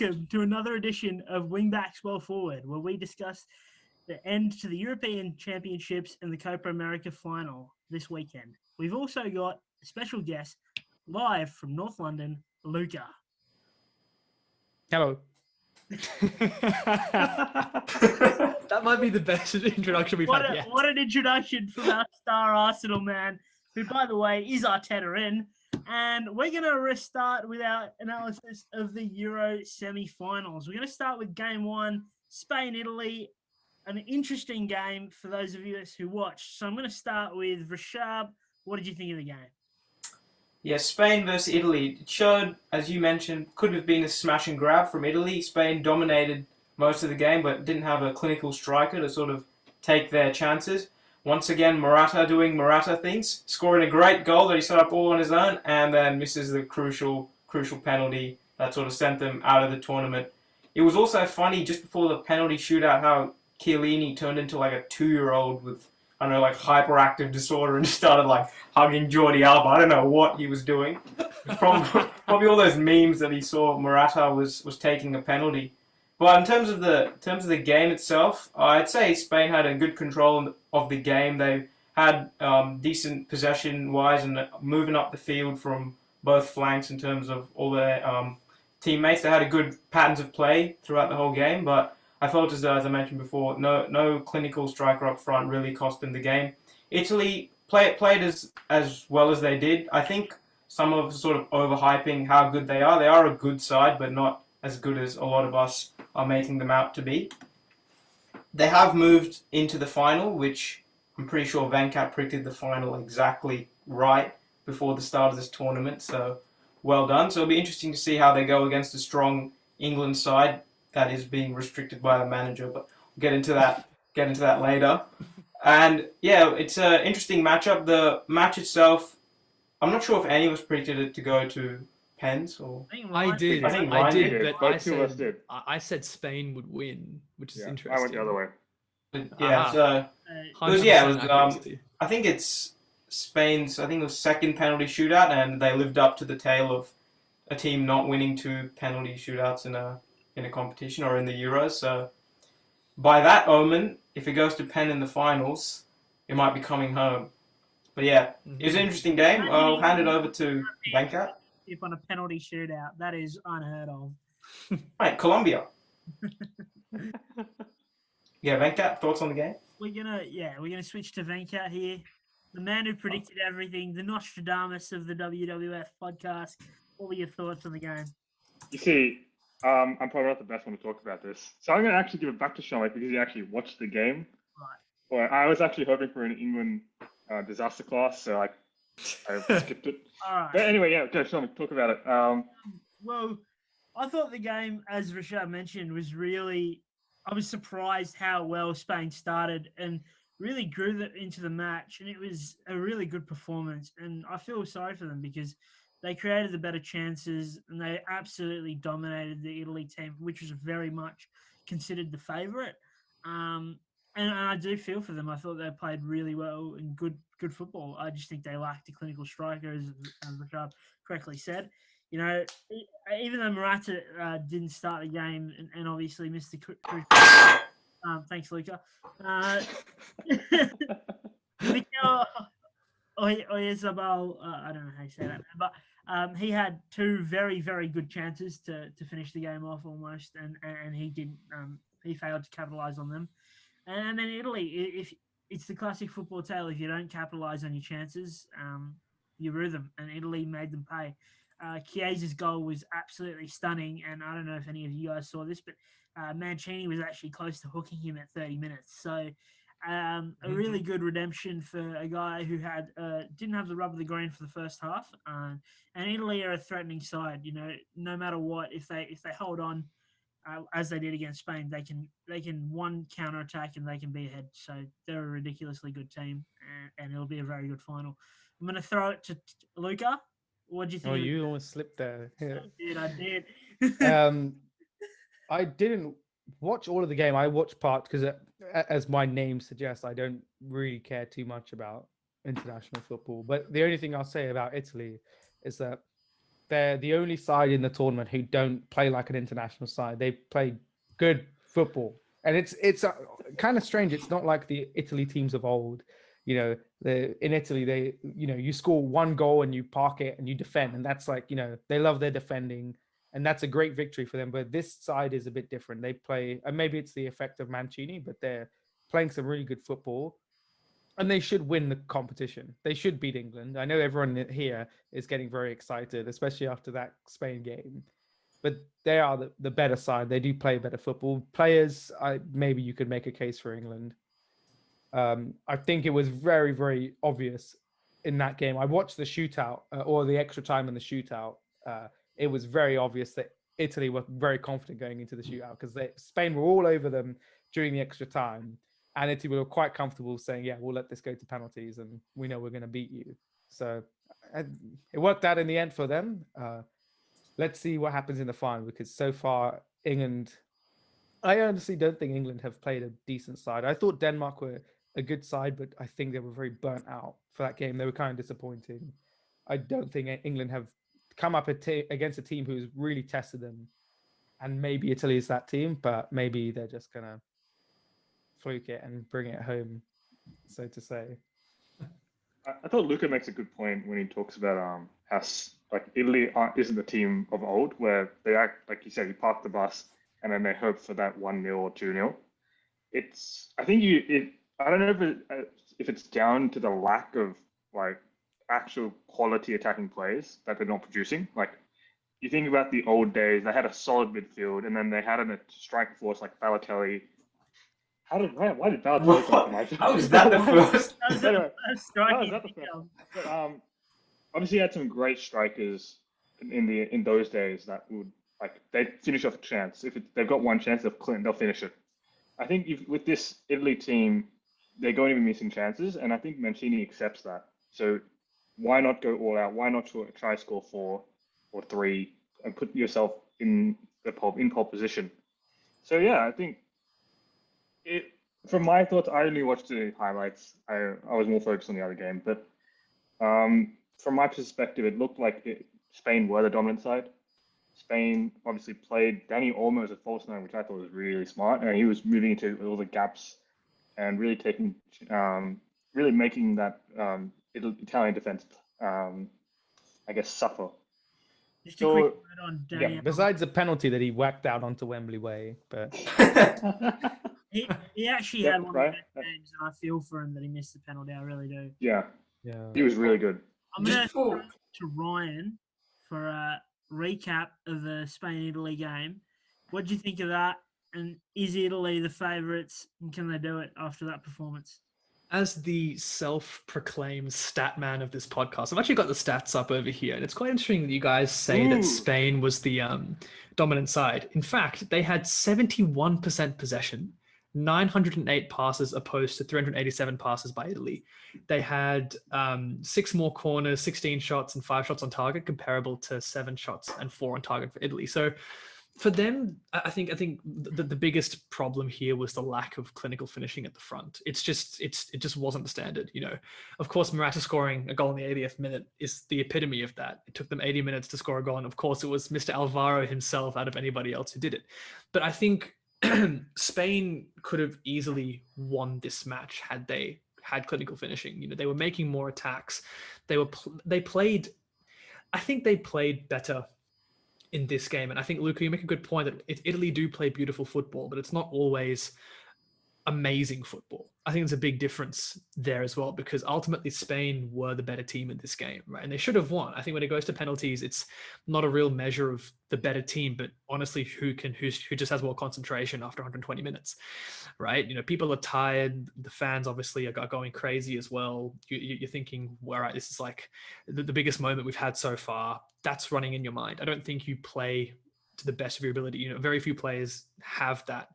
welcome to another edition of Wingbacks Well Forward, where we discuss the end to the European Championships and the Copa America final this weekend. We've also got a special guest live from North London, Luca. Hello. That might be the best introduction we've had yet. What an introduction from our star Arsenal man, who, by the way, is Arteta in. And we're going to restart with our analysis of the Euro semi-finals. We're going to start with game one, Spain-Italy, an interesting game for those of you who watched. So I'm going to start with Vrushabh. What did you think of the game? Yeah, Spain versus Italy. It showed, as you mentioned, could have been a smash and grab from Italy. Spain dominated most of the game, but didn't have a clinical striker to sort of take their chances. Once again, Morata doing Morata things, scoring a great goal that he set up all on his own, and then misses the crucial penalty that sort of sent them out of the tournament. It was also funny just before the penalty shootout how Chiellini turned into like a 2-year-old with, I don't know, like hyperactive disorder and started like hugging Jordi Alba. I don't know what he was doing. Probably all those memes that he saw Morata was taking a penalty. But in terms of the game itself, I'd say Spain had a good control of the game. They had decent possession-wise and moving up the field from both flanks in terms of all their teammates. They had a good patterns of play throughout the whole game, but I felt as though, as I mentioned before, no clinical striker up front really cost them the game. Italy played as well as they did. I think some of sort of overhyping how good they are. They are a good side, but not as good as a lot of us are making them out to be. They have moved into the final, which I'm pretty sure Venkat predicted the final exactly right before the start of this tournament, so well done. So it'll be interesting to see how they go against a strong England side that is being restricted by the manager, but we'll get into that later. And yeah, it's an interesting matchup. The match itself, I'm not sure if any of us predicted it to go to pens or. I did, but I said Spain would win, which is interesting. I went the other way. Yeah, so it was. I think it's Spain's. I think it was second penalty shootout, and they lived up to the tale of a team not winning 2 penalty shootouts in a competition or in the Euros. So by that omen, if it goes to pen in the finals, it might be coming home. But yeah, it was an interesting game. I'll hand it over to Venkat. If on a penalty shootout, that is unheard of. Right, Colombia. Yeah, Venkat, thoughts on the game? We're gonna switch to Venkat here, the man who predicted everything, the Nostradamus of the WWF podcast. What were your thoughts on the game? You see, I'm probably not the best one to talk about this, so I'm going to actually give it back to Shomik because he actually watched the game. Right. Well, I was actually hoping for an England disaster class, so I skipped it. All right. But anyway, yeah, go Shomik, talk about it. Well, I thought the game, as Vrushabh mentioned, was really. I was surprised how well Spain started and really grew into the match, and it was a really good performance. And I feel sorry for them because they created the better chances and they absolutely dominated the Italy team, which was very much considered the favourite. And I do feel for them. I thought they played really well and good football. I just think they lacked a clinical striker, as Richard correctly said. You know, even though Morata didn't start the game and obviously missed the crucial. Thanks, Luca. Mikel Oyarzabal, I don't know how you say that, but he had 2 very, very good chances to finish the game off almost, and he didn't. He failed to capitalise on them. And then Italy, if it's the classic football tale, if you don't capitalise on your chances, you rue them, and Italy made them pay. Chiesa's goal was absolutely stunning, and I don't know if any of you guys saw this, but Mancini was actually close to hooking him at 30 minutes. So a really good redemption for a guy who had didn't have the rub of the green for the first half. And Italy are a threatening side. You know, no matter what, if they hold on as they did against Spain, they can one counter attack and they can be ahead. So they're a ridiculously good team, and it'll be a very good final. I'm going to throw it to Luca. What do you think? Oh, you almost slipped there. Yeah. I did. I didn't watch all of the game. I watched parts because, as my name suggests, I don't really care too much about international football. But the only thing I'll say about Italy is that they're the only side in the tournament who don't play like an international side. They play good football, and it's kind of strange. It's not like the Italy teams of old. In Italy, you score one goal and you park it and you defend, and that's like, they love their defending, and that's a great victory for them. But this side is a bit different. They play, and maybe it's the effect of Mancini, but they're playing some really good football. And they should win the competition. They should beat England. I know everyone here is getting very excited, especially after that Spain game. But they are the better side. They do play better football. Players, maybe you could make a case for England. I think it was very, very obvious in that game. I watched the shootout or the extra time in the shootout. It was very obvious that Italy were very confident going into the shootout because Spain were all over them during the extra time. And Italy were quite comfortable saying, yeah, we'll let this go to penalties and we know we're going to beat you. So it worked out in the end for them. Let's see what happens in the final, because so far, England, I honestly don't think England have played a decent side. I thought Denmark were a good side, but I think they were very burnt out for that game. They were kind of disappointing. I don't think England have come up against a team who's really tested them. And maybe Italy is that team, but maybe they're just going to fluke it and bring it home, so to say. I thought Luca makes a good point when he talks about how like Italy isn't the team of old where they act like you said, you park the bus and then they hope for that 1-0 or 2-0. I think I don't know if it's down to the lack of like actual quality attacking players that they're not producing. Like you think about the old days, they had a solid midfield and then they had a striker force like Balotelli. Why did Balotelli come to my mind? How is that the first? Anyway, but obviously, he had some great strikers in those days that would they'd finish off a chance. If they've got one chance, they'll finish it. I think with this Italy team, they're going to be missing chances, and I think Mancini accepts that. So why not go all out? Why not try score 4 or 3 and put yourself in pole position? So yeah, I think. From my thoughts, I only watched the highlights. I was more focused on the other game, but from my perspective, it looked like Spain were the dominant side. Spain obviously played Dani Olmo as a false nine, which I thought was really smart, and he was moving into all the gaps and really really making that Italian defense, I guess, suffer. Just a quick word on Dani. Yeah, besides the penalty that he whacked out onto Wembley Way, but. He actually had one of the best games, and I feel for him that he missed the penalty. I really do. Yeah. He was really good. I'm going to throw to Ryan for a recap of the Spain-Italy game. What do you think of that? And is Italy the favourites? And can they do it after that performance? As the self-proclaimed stat man of this podcast, I've actually got the stats up over here, and it's quite interesting that you guys say that Spain was the dominant side. In fact, they had 71% possession, 908 passes opposed to 387 passes by Italy. They had 6 more corners, 16 shots, and 5 shots on target, comparable to 7 shots and 4 on target for Italy. So for them, I think the biggest problem here was the lack of clinical finishing at the front. It just wasn't the standard, Of course, Morata scoring a goal in the 80th minute is the epitome of that. It took them 80 minutes to score a goal, and of course, it was Mr. Alvaro himself out of anybody else who did it. But I think Spain could have easily won this match had they had clinical finishing. They were making more attacks. They played better in this game. And I think, Luca, you make a good point that Italy do play beautiful football, but it's not always amazing football. I think there's a big difference there as well, because ultimately Spain were the better team in this game, right? And they should have won. I think when it goes to penalties, it's not a real measure of the better team, but honestly, who just has more concentration after 120 minutes, right? People are tired. The fans obviously are going crazy as well. You're thinking, all right, this is like the biggest moment we've had so far. That's running in your mind. I don't think you play to the best of your ability. Very few players have that,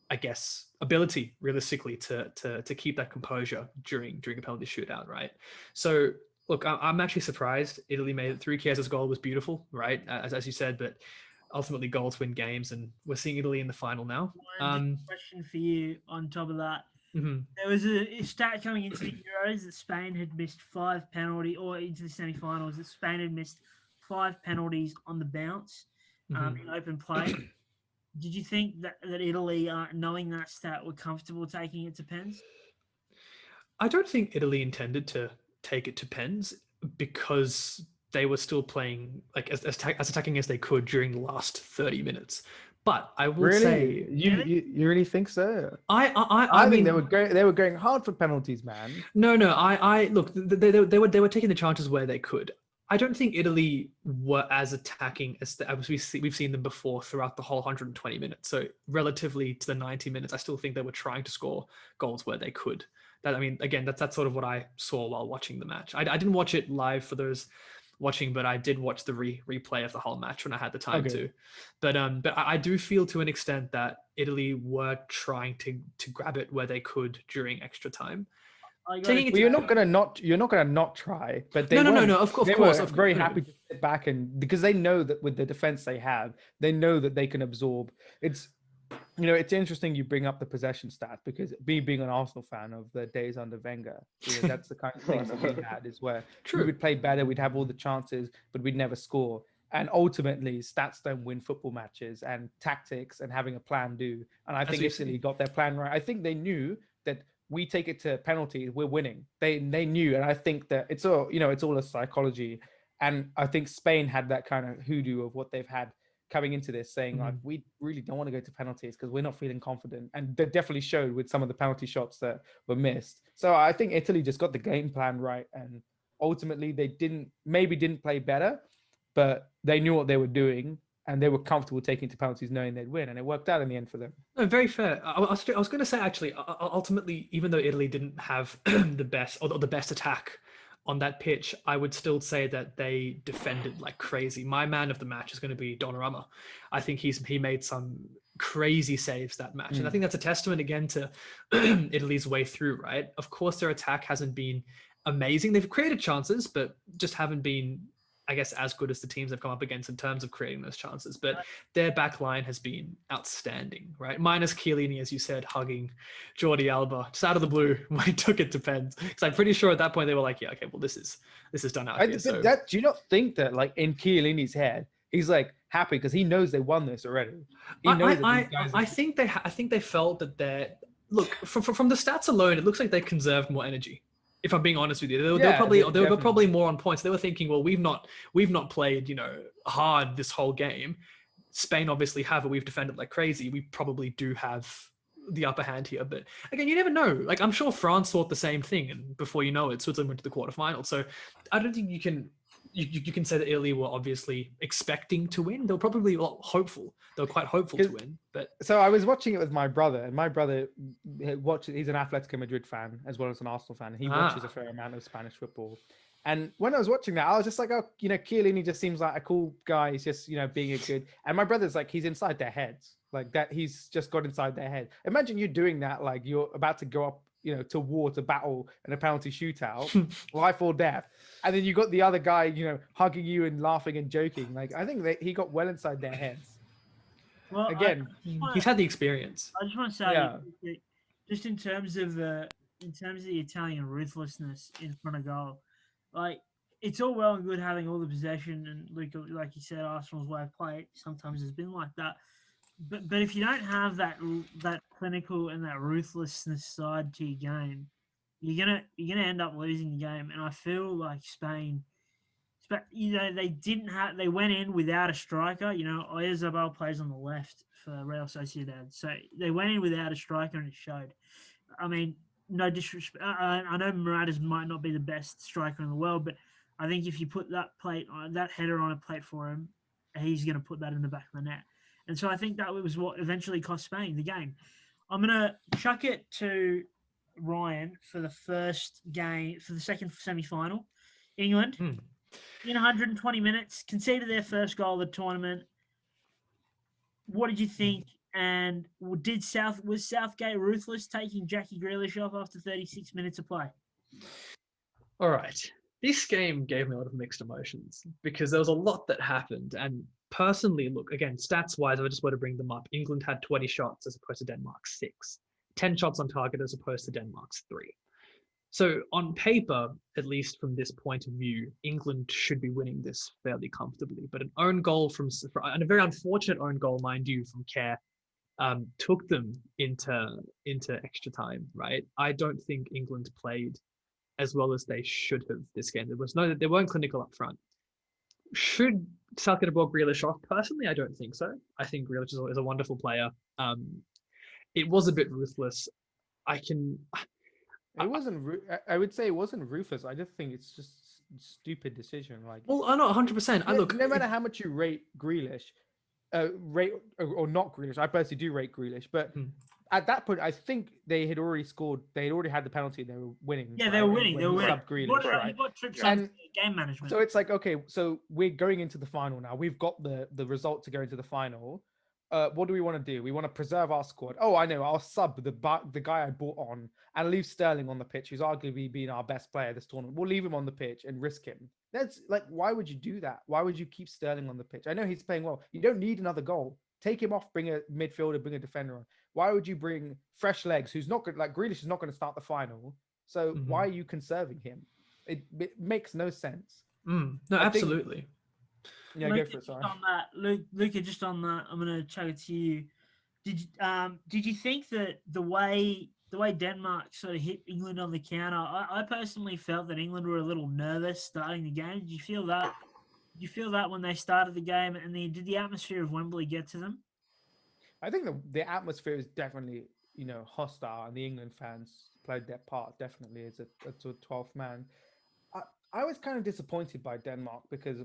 I guess, ability realistically to keep that composure during a penalty shootout, right? So look, I'm actually surprised Italy made it through. Chiesa's goal was beautiful, right? As you said, but ultimately goals win games, and we're seeing Italy in the final now. Question for you on top of that. Mm-hmm. There was a stat coming into the Euros that Spain had missed 5 penalty, or into the semi-finals, that Spain had missed 5 penalties on the bounce in open play. Did you think that Italy, knowing that stat, were comfortable taking it to pens? I don't think Italy intended to take it to pens because they were still playing like as attacking as they could during the last 30 minutes. But I will say, you really think so? I think mean, they were going hard for penalties, man. No. I look. They were taking the chances where they could. I don't think Italy were as attacking as we've seen them before throughout the whole 120 minutes. So relatively to the 90 minutes, I still think they were trying to score goals where they could. Again, that's sort of what I saw while watching the match. I didn't watch it live for those watching, but I did watch the replay of the whole match when I had the time to. But I do feel to an extent that Italy were trying to grab it where they could during extra time. You're not gonna not try, but they no. Of course, very happy to sit back and because they know that with the defense they have, they know that they can absorb. It's interesting you bring up the possession stat because being an Arsenal fan of the days under Wenger, that's the kind of things that we had is where we would play better, we'd have all the chances, but we'd never score. And ultimately, stats don't win football matches, and tactics and having a plan do. And I think Italy got their plan right. I think they knew that we take it to penalties, we're winning. They knew, and I think that it's all a psychology. And I think Spain had that kind of hoodoo of what they've had coming into this, saying like we really don't want to go to penalties because we're not feeling confident, and that definitely showed with some of the penalty shots that were missed. So I think Italy just got the game plan right, and ultimately they didn't play better, but they knew what they were doing. And they were comfortable taking to penalties knowing they'd win, and it worked out in the end for them. No, very fair. I was going to say, actually, ultimately, even though Italy didn't have the best attack on that pitch, I would still say that they defended like crazy. My man of the match is going to be Donnarumma. I think he made some crazy saves that match, and I think that's a testament again to Italy's way through. Right? Of course, their attack hasn't been amazing. They've created chances, but just haven't been, I guess, as good as the teams they've come up against in terms of creating those chances. But their back line has been outstanding, right? Minus Chiellini, as you said, hugging Jordi Alba just out of the blue when he took it to pens. Because I'm pretty sure at that point they were like, yeah, okay, well, this is done out here. So. Do you not think that, like, in Chiellini's head, he's like happy because he knows they won this already? He knows I think they felt that look from the stats alone, it looks like they conserved more energy. If I'm being honest with you, they were probably more on points. They were thinking, well, we've not played, hard this whole game. Spain obviously have, but we've defended like crazy. We probably do have the upper hand here. But again, you never know. Like, I'm sure France thought the same thing, and before you know it, Switzerland went to the quarterfinals. So I don't think you can say that Italy were obviously expecting to win. They were probably hopeful. They were quite hopeful to win. But so I was watching it with my brother, and my brother he's an Atletico Madrid fan as well as an Arsenal fan. And he watches a fair amount of Spanish football. And when I was watching that, I was just like, oh, Chiellini just seems like a cool guy. He's just, being a good. And my brother's like, he's inside their heads. Like that, he's just got inside their head. Imagine you doing that, like you're about to go up, to war, to battle in a penalty shootout, life or death. And then you got the other guy, hugging you and laughing and joking. Like, I think that he got well inside their heads. Well, again, he's had the experience. I just want to say, just in terms of the Italian ruthlessness in front of goal, like it's all well and good having all the possession, and Luca, like you said, Arsenal's way of play sometimes has been like that. But if you don't have that clinical and that ruthlessness side to your game, you're gonna end up losing the game. And I feel like Spain, they went in without a striker. Oyarzabal plays on the left for Real Sociedad, so they went in without a striker, and it showed. I mean, no disrespect. I know Morata's might not be the best striker in the world, but I think if you put that header on a plate for him, he's going to put that in the back of the net. And so I think that was what eventually cost Spain the game. I'm going to chuck it to Ryan for the first game, for the second semi-final. England, in 120 minutes, conceded their first goal of the tournament. What did you think? And was Southgate ruthless, taking Jackie Grealish off after 36 minutes of play? All right. This game gave me a lot of mixed emotions because there was a lot that happened. And personally, look, again, stats-wise, I just want to bring them up. England had 20 shots as opposed to Denmark's 6. 10 shots on target as opposed to Denmark's 3. So on paper, at least from this point of view, England should be winning this fairly comfortably. But an own goal and a very unfortunate own goal, mind you, from Kerr, took them into extra time. Right? I don't think England played as well as they should have this game. They weren't clinical up front. Should Southgate have brought Grealish off? Personally, I don't think so. I think Grealish is a wonderful player. It was a bit ruthless. It wasn't. I would say it wasn't ruthless. I just think it's just stupid decision. Like, well, I'm not 100%. I look. No matter how much you rate Grealish, rate or not Grealish. I personally do rate Grealish, but at that point, I think they had already scored. They had already had the penalty. They were winning. Yeah, they were winning. They were winning. Grealish, right? He got trips on game management. So it's like, okay, so we're going into the final now. We've got the result to go into the final. What do we want to do? We want to preserve our squad. Oh, I know. I'll sub the guy I bought on and leave Sterling on the pitch, who's arguably been our best player this tournament. We'll leave him on the pitch and risk him. That's like, why would you do that? Why would you keep Sterling on the pitch? I know he's playing well. You don't need another goal. Take him off, bring a midfielder, bring a defender on. Why would you bring fresh legs who's not good? Like Grealish is not going to start the final. So why are you conserving him? It makes no sense. No, absolutely. Yeah, Luca, go for it. Sorry. On that, Luca, just on that, I'm going to chuck it to you. Did you think that the way Denmark sort of hit England on the counter? I personally felt that England were a little nervous starting the game. Did you feel that? Did you feel that when they started the game, and then did the atmosphere of Wembley get to them? I think the atmosphere is definitely hostile, and the England fans played their part definitely as a 12th man. I was kind of disappointed by Denmark because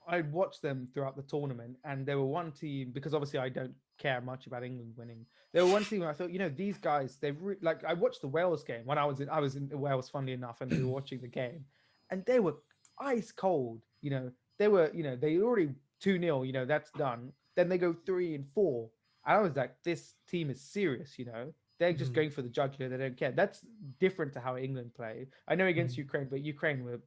I watched them throughout the tournament, and there were one team, because obviously I don't care much about England winning. There were one team where I thought, these guys, like I watched the Wales game when I was in Wales, funnily enough, and we were watching the game, and they were ice cold. They were, they already 2-0, that's done. Then they go 3-4. And I was like, this team is serious, They're just going for the jugular. They don't care. That's different to how England play. I know against Ukraine, but Ukraine were,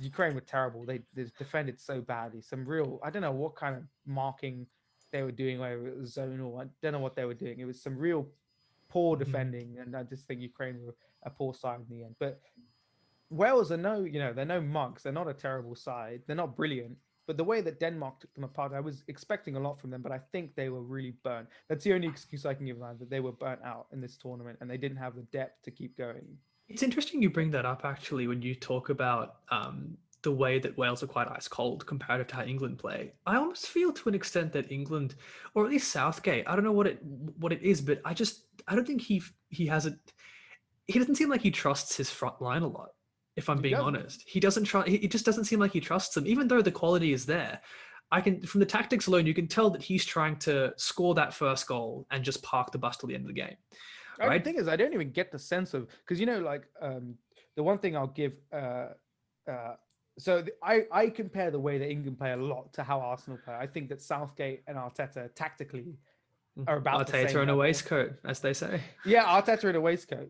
Ukraine were terrible. They defended so badly. Some real, I don't know what kind of marking they were doing, whether it was zonal. I don't know what they were doing. It was some real poor defending, and I just think Ukraine were a poor side in the end. But Wales are they're no mugs. They're not a terrible side. They're not brilliant. But the way that Denmark took them apart, I was expecting a lot from them, but I think they were really burnt. That's the only excuse I can give them, that they were burnt out in this tournament and they didn't have the depth to keep going. It's interesting you bring that up, actually, when you talk about the way that Wales are quite ice cold comparative to how England play. I almost feel to an extent that England, or at least Southgate, I don't know what it is, but I don't think he doesn't seem like he trusts his front line a lot. If I'm being honest, he doesn't trust. It just doesn't seem like he trusts them, even though the quality is there. From the tactics alone, you can tell that he's trying to score that first goal and just park the bus till the end of the game. Right? The thing is, I don't even get the sense of, because the one thing I'll give. I compare the way that England play a lot to how Arsenal play. I think that Southgate and Arteta tactically are about the same. Arteta in a waistcoat, as they say. Yeah, Arteta in a waistcoat.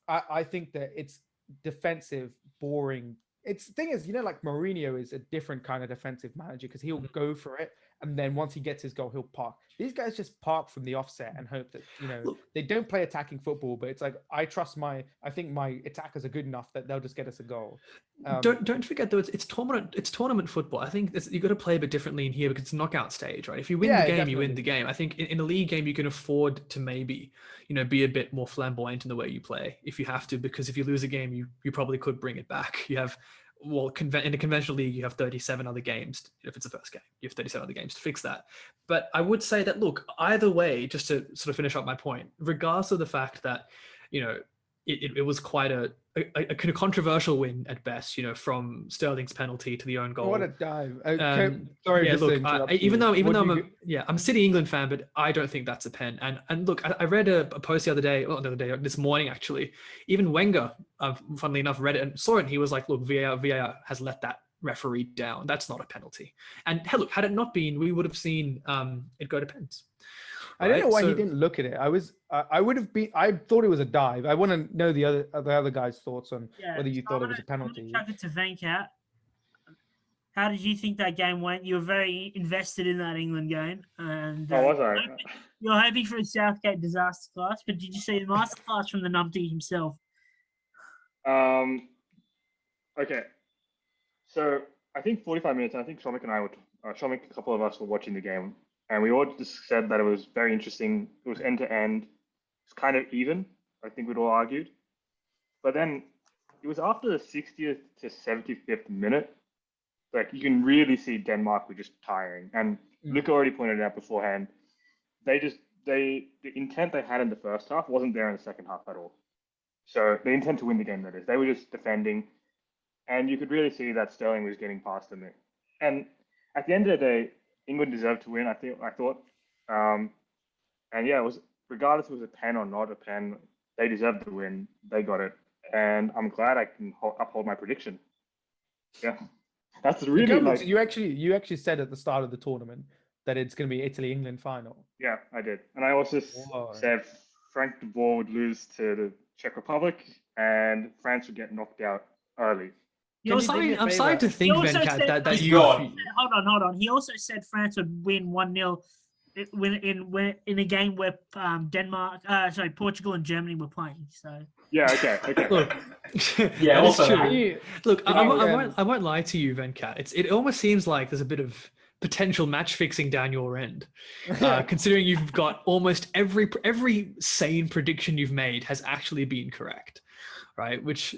I think that it's defensive, boring. The thing is, like Mourinho is a different kind of defensive manager because he'll go for it, and then once he gets his goal, he'll park. These guys just park from the offset and hope that they don't play attacking football. But it's like I think my attackers are good enough that they'll just get us a goal. Don't forget though, it's tournament football. I think you got to play a bit differently in here because it's a knockout stage, right? If you win the game, definitely. You win the game. I think in a league game you can afford to maybe be a bit more flamboyant in the way you play if you have to, because if you lose a game, you probably could bring it back. You have in a conventional league, you have 37 other games. If it's the first game, you have 37 other games to fix that. But I would say that, look, either way, just to sort of finish up my point, regardless of the fact that, it was quite a kind of controversial win at best, from Sterling's penalty to the own goal. What a dive. Sorry. Yeah, look, even though I'm a City England fan, but I don't think that's a pen. And look, I read a post this morning, actually. Even Wenger, funnily enough, read it and saw it. And he was like, look, VAR has let that referee down. That's not a penalty. And hey, look, had it not been, we would have seen it go to pens. I don't know why he didn't look at it. I thought it was a dive. I want to know the other guy's thoughts on whether you thought it was a penalty. I'm going to chuck it to Venkat. How did you think that game went? You were very invested in that England game, and Oh, was I? you're hoping for a Southgate disaster class. But did you see the masterclass from the numpty himself? Okay. So I think 45 minutes. I think Shomik and I were, Shomik, a couple of us were watching the game, and we all just said that it was very interesting. It was end to end. It's kind of even. I think we'd all argued. But then it was after the 60th to 75th minute, like you can really see Denmark were just tiring. And Luca already pointed out beforehand, the intent they had in the first half wasn't there in the second half at all. So the intent to win the game, that is, they were just defending, and you could really see that Sterling was getting past them. And at the end of the day, England deserved to win. I thought, and yeah, it was, regardless if it was a pen or not a pen, they deserved to win. They got it, and I'm glad I can uphold my prediction. Yeah, that's really like you actually said at the start of the tournament that it's going to be Italy-England final. Yeah, I did, and I also said Frank de Boer would lose to the Czech Republic, and France would get knocked out early. I'm starting to think, Venkat, that you... Hold on. He also said France would win 1-0 in a game where Portugal and Germany were playing. So yeah, okay. Look, yeah, also true. Look, I won't lie to you, Venkat. It almost seems like there's a bit of potential match fixing down your end, considering you've got almost every sane prediction you've made has actually been correct, right? Which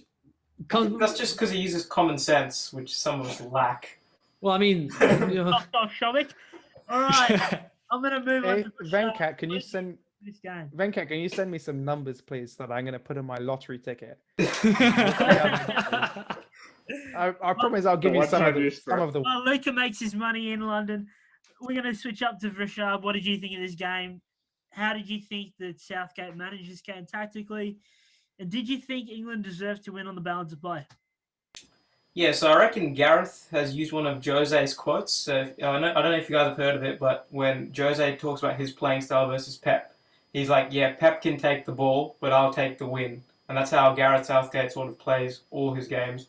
that's just because he uses common sense, which some of us lack. Well, I mean, Shomik. All right, I'm gonna move on. To Venkat, can you send this game? Venkat, can you send me some numbers, please, that I'm going to put in my lottery ticket? I promise I'll give you some of the. Well, Luca makes his money in London. We're going to switch up to Vrushabh. What did you think of this game? How did you think that Southgate managed this game tactically? And did you think England deserved to win on the balance of play? Yeah, so I reckon Gareth has used one of Jose's quotes. I don't know if you guys have heard of it, but when Jose talks about his playing style versus Pep, he's like, yeah, Pep can take the ball, but I'll take the win. And that's how Gareth Southgate sort of plays all his games.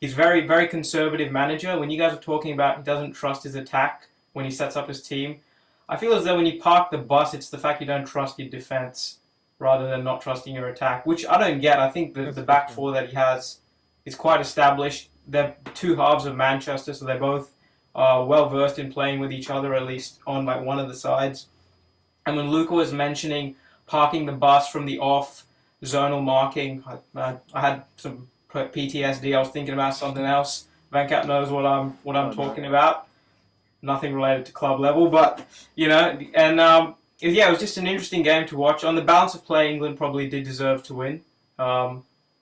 He's very, very conservative manager. When you guys are talking about he doesn't trust his attack when he sets up his team, I feel as though when you park the bus, it's the fact you don't trust your defense rather than not trusting your attack, which I don't get. I think the back four that he has is quite established. They're two halves of Manchester, so they're both well versed in playing with each other, at least on like one of the sides. And when Luca was mentioning parking the bus from the off zonal marking, I had some PTSD. I was thinking about something else. Venkat knows what I'm talking about. Nothing related to club level, but and yeah, it was just an interesting game to watch. On the balance of play, England probably did deserve to win.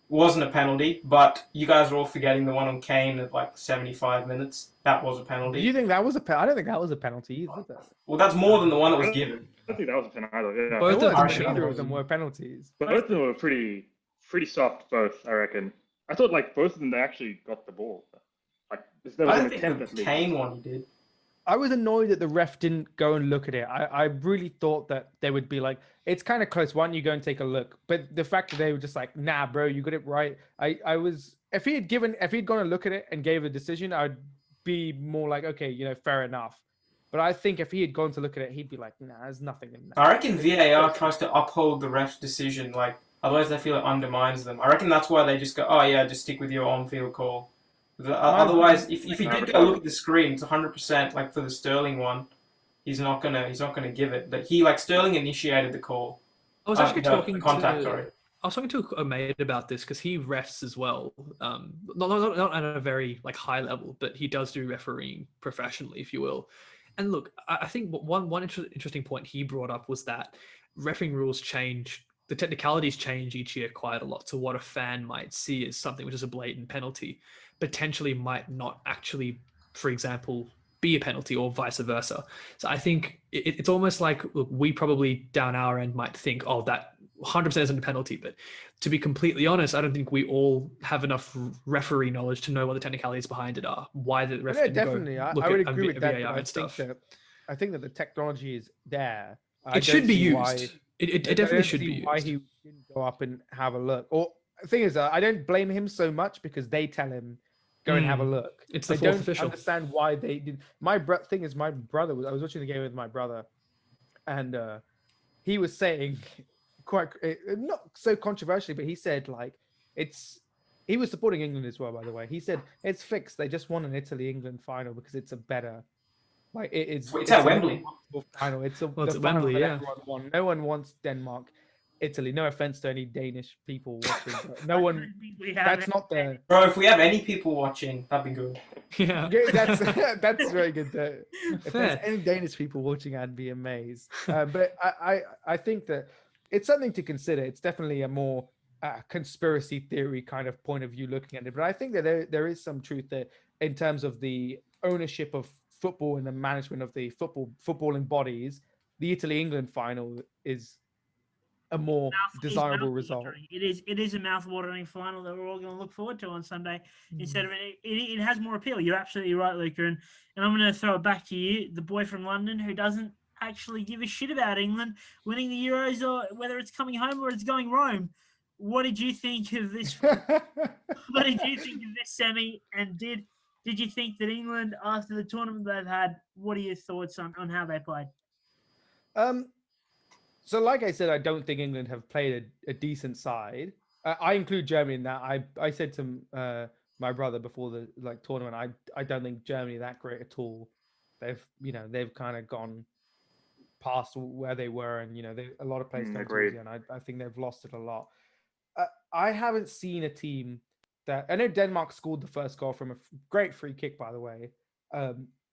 Wasn't a penalty, but you guys are all forgetting the one on Kane at like 75 minutes. That was a penalty. Do you think that was a penalty? I don't think that was a penalty either. Well, that's more than the one that was given. I think that was a penalty. Yeah. Both of them were penalties. Both of them were pretty soft. Both, I reckon. I thought like both of them they actually got the ball. Like there was an attempt at least. Kane one he did. I was annoyed that the ref didn't go and look at it. I really thought that they would be like, it's kind of close. Why don't you go and take a look? But the fact that they were just like, nah, bro, you got it right. I was, if he'd gone and look at it and gave a decision, I'd be more like, okay, fair enough. But I think if he had gone to look at it, he'd be like, nah, there's nothing in there. I reckon VAR tries to uphold the ref's decision. Like, otherwise they feel it undermines them. I reckon that's why they just go, oh yeah, just stick with your on-field call. Otherwise, if he did go look at the screen, it's 100%. Like for the Sterling one, he's not gonna give it. But Sterling initiated the call. I was actually talking to a mate about this because he refs as well. Not at a very like high level, but he does do refereeing professionally, if you will. And look, I think one interesting point he brought up was that refereeing rules change. The technicalities change each year quite a lot. So what a fan might see as something which is a blatant penalty potentially might not actually, for example, be a penalty or vice versa. So I think it's almost like, look, we probably down our end might think, oh, that 100% isn't a penalty. But to be completely honest, I don't think we all have enough referee knowledge to know what the technicalities behind it are. Why the ref didn't definitely. Go I would agree with that. VAR and stuff. I think that the technology is there. It should be used. It definitely should be used. Why he didn't go up and have a look. Or the thing is, I don't blame him so much because they tell him go and have a look. It's the I fourth don't official. understand why they did. Thing is, my brother I was watching the game with my brother, and he was saying quite not so controversially, but he said like he was supporting England as well, by the way. He said it's fixed. They just won an Italy-England final because it's a better, like it's at Wembley. Final. It's It's the at final Wembley, that yeah. everyone won. No one wants Denmark, Italy. No offense to any Danish people watching, but no one. That's not the. Bro, if we have any people watching, that'd be good. Yeah. That's very good. If there's Fair. any Danish people watching, I'd be amazed. But I think that it's something to consider. It's definitely a more conspiracy theory kind of point of view looking at it. But I think that there is some truth there in terms of the ownership of football and the management of the footballing bodies. The Italy-England final is a more desirable result. It is a mouth-watering final that we're all going to look forward to on Sunday. Instead of it has more appeal. You're absolutely right, Luca. And I'm going to throw it back to you, the boy from London who doesn't actually give a shit about England winning the Euros, or whether it's coming home or it's going Rome. What did you think of this? What did you think of this semi? And did you think that England, after the tournament they've had, what are your thoughts on how they played? So like I said, I don't think England have played a decent side. I include Germany in that. I said to my brother before the tournament, I don't think Germany are that great at all. They've kind of gone past where they were, and a lot of players come towards the end. I think they've lost it a lot. I haven't seen a team that I know Denmark scored the first goal from a great free kick, by the way.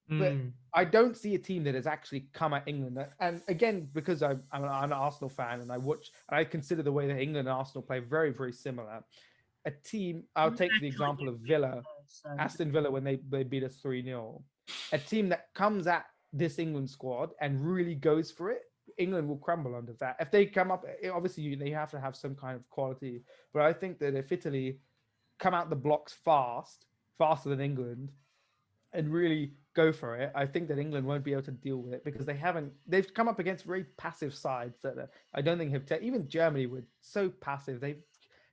But I don't see a team that has actually come at England. And again, because I'm an Arsenal fan and I consider the way that England and Arsenal play very, very similar. A team, I'll take the example of Villa, Aston Villa, when they beat us 3-0. A team that comes at this England squad and really goes for it, England will crumble under that. If they come up, obviously they have to have some kind of quality. But I think that if Italy come out the blocks faster than England, and really go for it, I think that England won't be able to deal with it because they've come up against very passive sides that I don't think have, even Germany were so passive. They've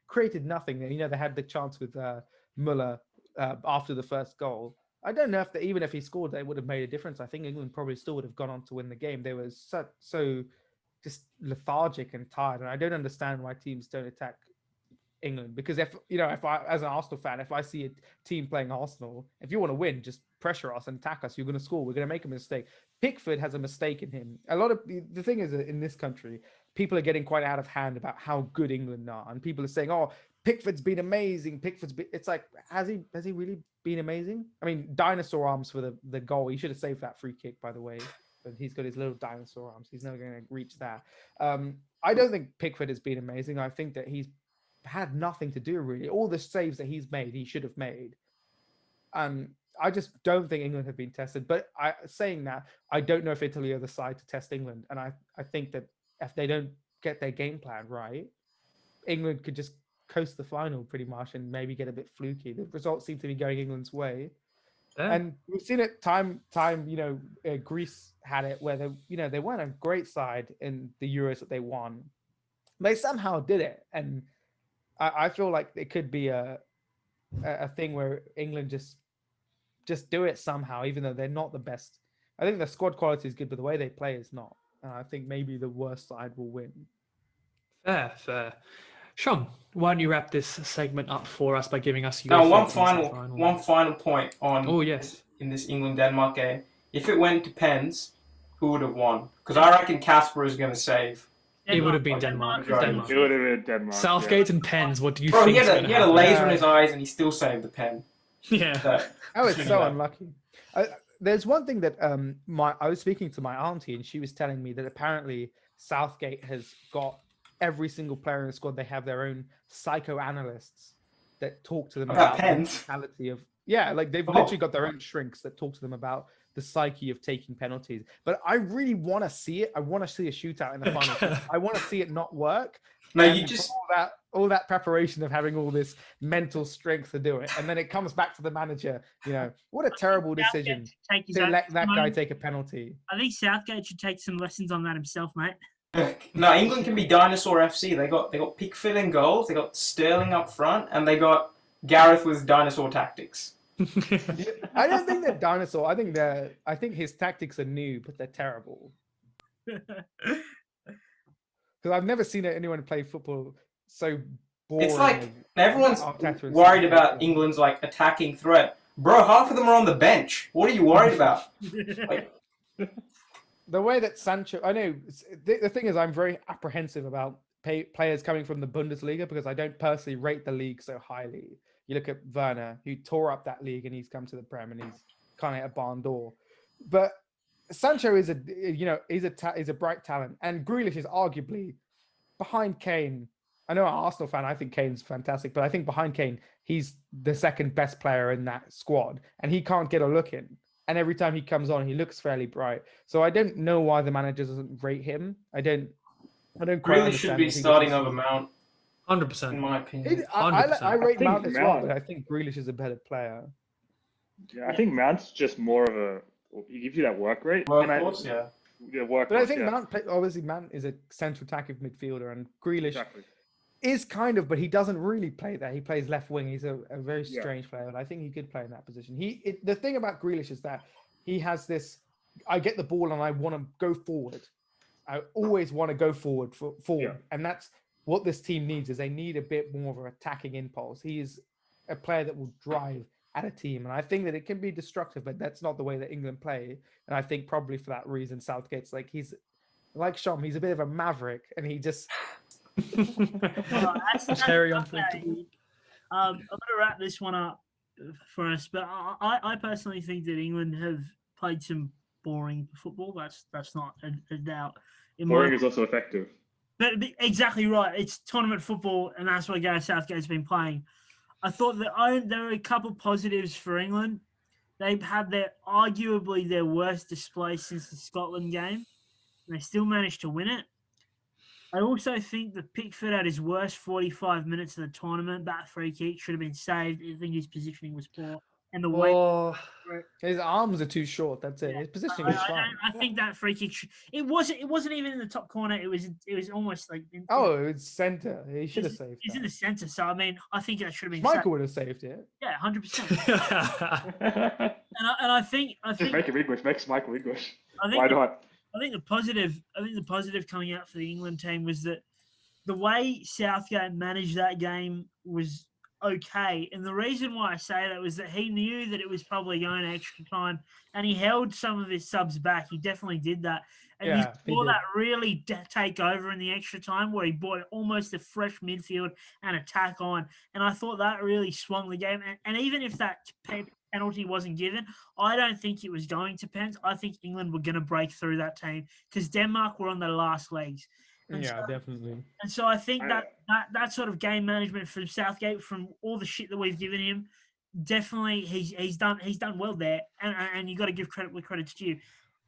created nothing. They had the chance with Müller after the first goal. I don't know even if he scored, they would have made a difference. I think England probably still would have gone on to win the game. They were so just lethargic and tired. And I don't understand why teams don't attack England, because if I, as an Arsenal fan, if I see a team playing Arsenal, if you want to win, just pressure us and attack us. You're going to score. We're going to make a mistake. Pickford has a mistake in him. A lot of the thing is that in this country, people are getting quite out of hand about how good England are, and people are saying, "Oh, Pickford's been amazing. It's like, has he really been amazing? I mean, dinosaur arms for the goal. He should have saved that free kick, by the way. But he's got his little dinosaur arms. He's never going to reach that. I don't think Pickford has been amazing. I think that he's had nothing to do, really. All the saves that he's made, he should have made. I just don't think England have been tested. But saying that, I don't know if Italy are the side to test England. And I think that if they don't get their game plan right, England could just coast the final pretty much and maybe get a bit fluky. The results seem to be going England's way. Yeah. And we've seen it time, Greece had it where they weren't a great side in the Euros that they won. They somehow did it. And I feel like it could be a thing where England just do it somehow, even though they're not the best. I think the squad quality is good, but the way they play is not. And I think maybe the worst side will win. Fair. Shom, why don't you wrap this segment up for us by giving us your one final point on in this England-Denmark game. If it went to pens, who would have won? Because I reckon Kasper is going to save. It would have been Denmark. It would have been Denmark. Southgate and pens, what do you think? He had a laser in his eyes and he still saved the pen. Yeah. I was so unlucky. There's one thing that I was speaking to my auntie and she was telling me that apparently Southgate has got every single player in the squad. They have their own psychoanalysts that talk to them about the mentality of they've literally got their own shrinks that talk to them about the psyche of taking penalties. But I really want to see it. I want to see a shootout in the final. I want to see it not work. No, you just all that preparation of having all this mental strength to do it, and then it comes back to the manager. What a terrible decision to let that guy take a penalty. I think Southgate should take some lessons on that himself, mate. No, England can be Dinosaur FC. They got Pickford in goals, they got Sterling up front, and they got Gareth with dinosaur tactics. I don't think they're dinosaur. I think his tactics are new, but they're terrible. Because I've never seen anyone play football so boring. It's like everyone's Arteta and worried Southgate about play. England's like attacking threat. Bro, half of them are on the bench. What are you worried about? Like, The way that Sancho, I know the thing is, I'm very apprehensive about players coming from the Bundesliga because I don't personally rate the league so highly. You look at Werner, who tore up that league, and he's come to the Prem, and he's kind of at a barn door. But Sancho is he's a bright talent, and Grealish is arguably behind Kane. I know I'm an Arsenal fan. I think Kane's fantastic, but I think behind Kane, he's the second best player in that squad, and he can't get a look in. And every time he comes on, he looks fairly bright. So I don't know why the manager doesn't rate him. I don't quite Grealish should be starting over Mount, 100%. in my opinion. I rate think Mount as well, Mount- but I think Grealish is a better player. Yeah, I think Mount's just more of a. He gives you that work rate. Well, and of course, yeah. Work But I rate, think yeah. Mount is a central attacking midfielder, and Grealish Exactly. is kind of, but he doesn't really play there. He plays left wing. He's a very Yeah. strange player, and I think he could play in that position. The thing about Grealish is that he has this: I get the ball and I want to go forward. I always want to go forward, Yeah. and that's what this team needs. Is they need a bit more of an attacking impulse. He is a player that will drive at a team, and I think that it can be destructive, but that's not the way that England play. And I think probably for that reason, Southgate's like he's like Shom. He's a bit of a maverick, and he just. Very unpredictable. I'm going to wrap this one up for us, but I personally think that England have played some boring football. That's not a doubt. Boring is also effective. But exactly right. It's tournament football, and that's what Gareth Southgate's been playing. I thought that there are a couple positives for England. They've had arguably their worst display since the Scotland game. And they still managed to win it. I also think that Pickford had his worst 45 minutes of the tournament. That free kick should have been saved. I think his positioning was poor. And the way His arms are too short. That's it. His positioning is fine. I think that free kick it wasn't even in the top corner. It was almost like It's center. He should have saved. He's in the center, so I mean I think that should have been Michael saved. would have saved it. Yeah, 100%. And I think Just make him English. Make Michael English. Why not? I think the positive coming out for the England team was that the way Southgate managed that game was okay. And the reason why I say that was that he knew that it was probably going extra time, and he held some of his subs back. He definitely did that. And you saw that really take over in the extra time where he brought almost a fresh midfield and attack on. And I thought that really swung the game. And even if that penalty wasn't given, I don't think it was going to pens. I think England were going to break through that team because Denmark were on their last legs. And Definitely. And so I think that sort of game management from Southgate, from all the shit that we've given him, definitely he's done well there. And you got to give credit where credit's due.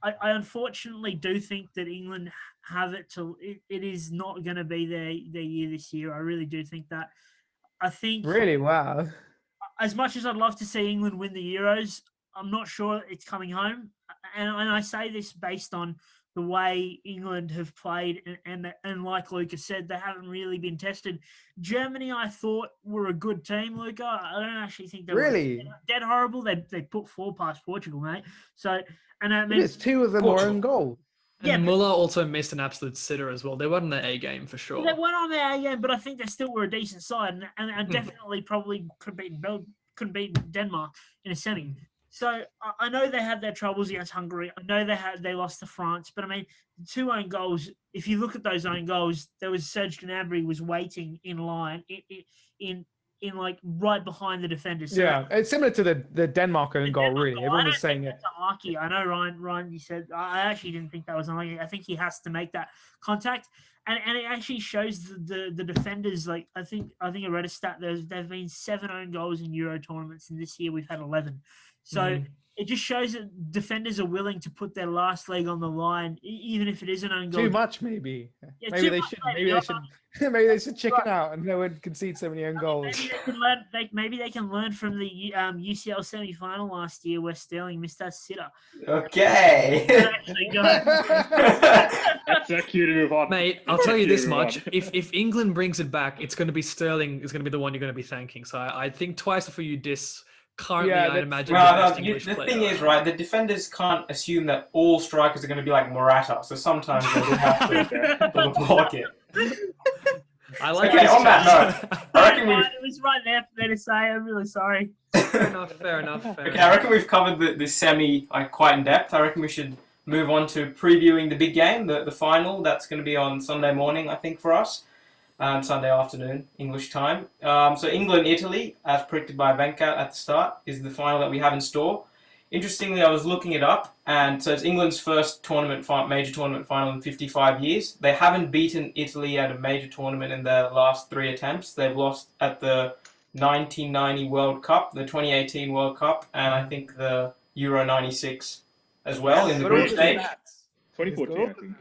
I unfortunately do think that England have it to. It is not going to be their year this year. I really do think that. I think Really, wow. As much as I'd love to see England win the Euros, I'm not sure it's coming home. And I say this based on the way England have played, and like Luca said, they haven't really been tested. Germany, I thought, were a good team, Luca. I don't actually think they were dead horrible. They put 4 past Portugal, mate. So, and I mean, Yes, 2 of them were own goal. And Muller also missed an absolute sitter as well. They weren't on their A game for sure. They weren't on their A game, but I think they still were a decent side, and definitely probably could beat Denmark in a semi. So I know they had their troubles against Hungary. I know they lost to France, but I mean, 2 own goals. If you look at those own goals, there was Serge Gnabry was waiting in line in like right behind the defenders. So it's similar to the Denmark own goal. Really, everyone was saying it. Unlucky. I know Ryan. You said I actually didn't think that was unlucky. I think he has to make that contact, and it actually shows the defenders. Like I think I read a stat. There's been 7 own goals in Euro tournaments, and this year we've had 11. So it just shows that defenders are willing to put their last leg on the line, even if it is an own goal. Too much, maybe. Yeah, maybe they should. Maybe they should chicken out and no one concede so many own goals. Maybe they can learn from the UCL semi-final last year where Sterling missed that sitter. Okay. That's that cue to move on. Mate, I'll tell you this much. If England brings it back, it's going to be Sterling is going to be the one you're going to be thanking. So I think twice before you diss currently, Yeah, I that's- imagine Well, the best no, English the player. thing is, right, the defenders can't assume that all strikers are going to be like Morata, so sometimes they will have to sort of block it. I like Okay, this on that chat. I reckon we've It was right there for me to say. I'm really sorry. Fair enough. Fair enough. okay. I reckon we've covered the semi like quite in depth. I reckon we should move on to previewing the big game, the final. That's going to be on Sunday morning, I think, for us. Sunday afternoon, English time. So England-Italy, as predicted by Venkat at the start, is the final that we have in store. Interestingly, I was looking it up, and so it's England's first major tournament final in 55 years. They haven't beaten Italy at a major tournament in their last 3 attempts. They've lost at the 1990 World Cup, the 2018 World Cup, and I think the Euro 96 as well in the But all group the stage. stats. 2014, I think.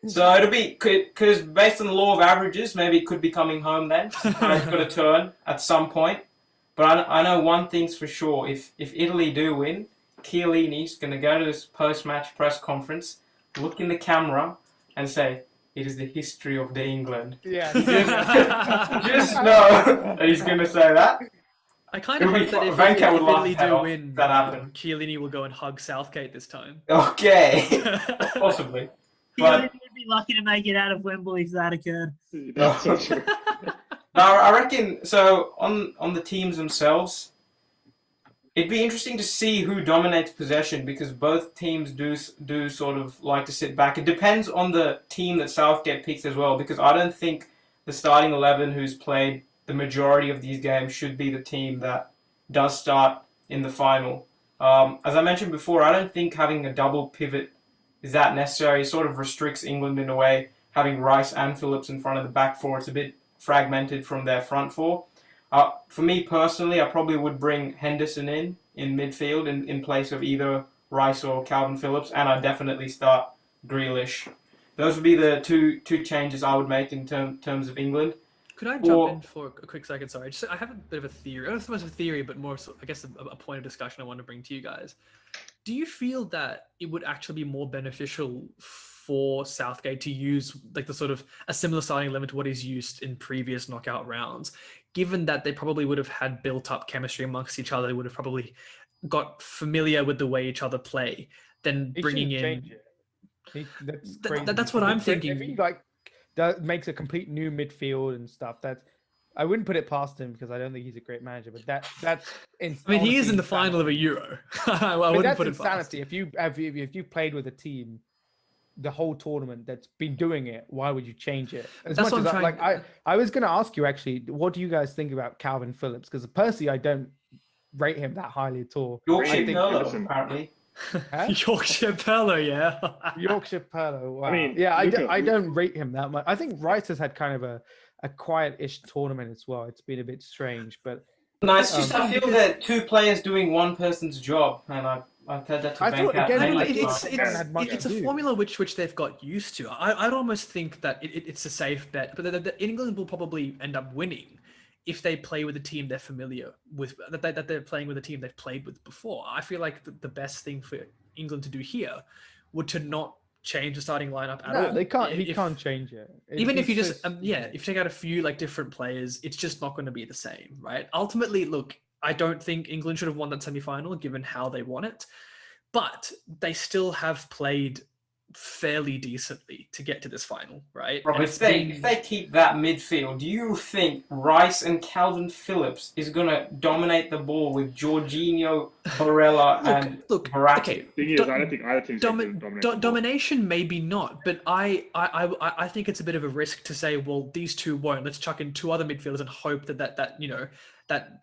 So it'll be, because based on the law of averages, maybe it could be coming home then. It's got to turn at some point. But I know one thing's for sure. If Italy do win, Chiellini's going to go to his post-match press conference, look in the camera, and say, "It is the history of the England." Yeah. Just know that he's going to say that. I kind of It'll be hope that if Venkat would laugh Italy his head do off win, if that happened. Chiellini will go and hug Southgate this time. Okay, possibly. But, But would be lucky to make it out of Wembley if that occurred. That's so true. no, I reckon so. On the teams themselves, it'd be interesting to see who dominates possession because both teams do sort of like to sit back. It depends on the team that Southgate picks as well because I don't think the starting 11 who's played the majority of these games should be the team that does start in the final. As I mentioned before, I don't think having a double pivot is that necessary. It sort of restricts England in a way, having Rice and Phillips in front of the back four. It's a bit fragmented from their front four. For me personally, I probably would bring Henderson in midfield in place of either Rice or Calvin Phillips, and I'd definitely start Grealish. Those would be the two changes I would make in terms of England. Could I jump in for a quick second? Sorry, I have a bit of a theory. Not so much a theory, but more, I guess, a point of discussion I want to bring to you guys. Do you feel that it would actually be more beneficial for Southgate to use like the sort of a similar starting 11 to what he's used in previous knockout rounds, given that they probably would have had built up chemistry amongst each other, they would have probably got familiar with the way each other play, then bringing in. That's what I'm thinking. If he that makes a complete new midfield and stuff, I wouldn't put it past him because I don't think he's a great manager. But that's I mean, he is in the final of a Euro. I wouldn't put it past him. If you played with a team the whole tournament that's been doing it, why would you change it? That's what I'm trying. I was going to ask you actually, what do you guys think about Calvin Phillips? Because personally, I don't rate him that highly at all. Yorkshire Curler, apparently. Huh? Yorkshire Perlo, yeah. Yorkshire Perlo. Wow. I mean, yeah, Luca, I don't rate him that much. I think Rice has had kind of a quiet-ish tournament as well. It's been a bit strange, but No, it's just I feel that two players doing one person's job, and I've had that to Venkat. It's a formula which they've got used to. I'd almost think that it's a safe bet, but that England will probably end up winning if they play with a team they're familiar with, that they're playing with a team they've played with before. I feel like the best thing for England to do here would to not change the starting lineup at all. They can't. He can't change it. Even if you just if you take out a few like different players, it's just not going to be the same, right? Ultimately, look, I don't think England should have won that semi-final given how they won it, but they still have played fairly decently to get to this final, right? Rob, if they keep that midfield, do you think Rice and Calvin Phillips is going to dominate the ball with Jorginho, Barella, and Verratti? Okay, thing is, I don't think either team's going to dominate. Domination, maybe not, but I think it's a bit of a risk to say, well, these two won't. Let's chuck in two other midfielders and hope that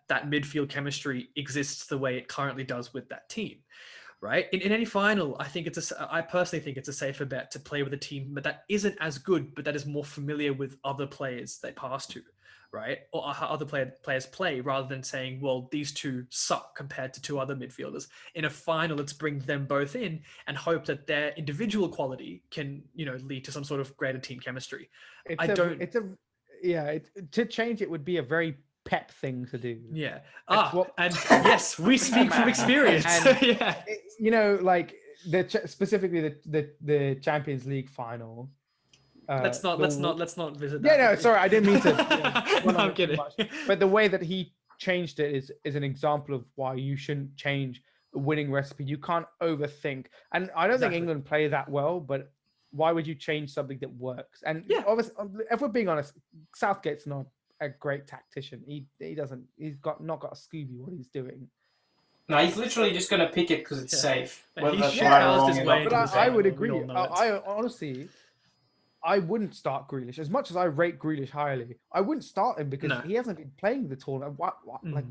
midfield chemistry exists the way it currently does with that team. Right? In any final, I personally think it's a safer bet to play with a team that isn't as good, but that is more familiar with other players they pass to, right? Or how other players play, rather than saying, well, these two suck compared to two other midfielders. In a final, let's bring them both in and hope that their individual quality can, lead to some sort of greater team chemistry. To change it would be a very Pep thing to do. Yeah. And yes, we speak from experience. And, yeah. Specifically the Champions League final. Let's not visit that. Yeah, no, sorry, I didn't mean to. No, I'm kidding. But the way that he changed it is an example of why you shouldn't change a winning recipe. You can't overthink. And I don't think Exactly. England play that well, but why would you change something that works? And Yeah. obviously, if we're being honest, Southgate's not a great tactician. He's not got a Scooby what he's doing. No, he's literally just going to pick it because it's Yeah. safe. And Whether he that's shit right or housed wrong his is way up into to But this the I game. would We agree. all know it. I honestly, I wouldn't start Grealish. As much as I rate Grealish highly, I wouldn't start him because No. he hasn't been playing the tournament.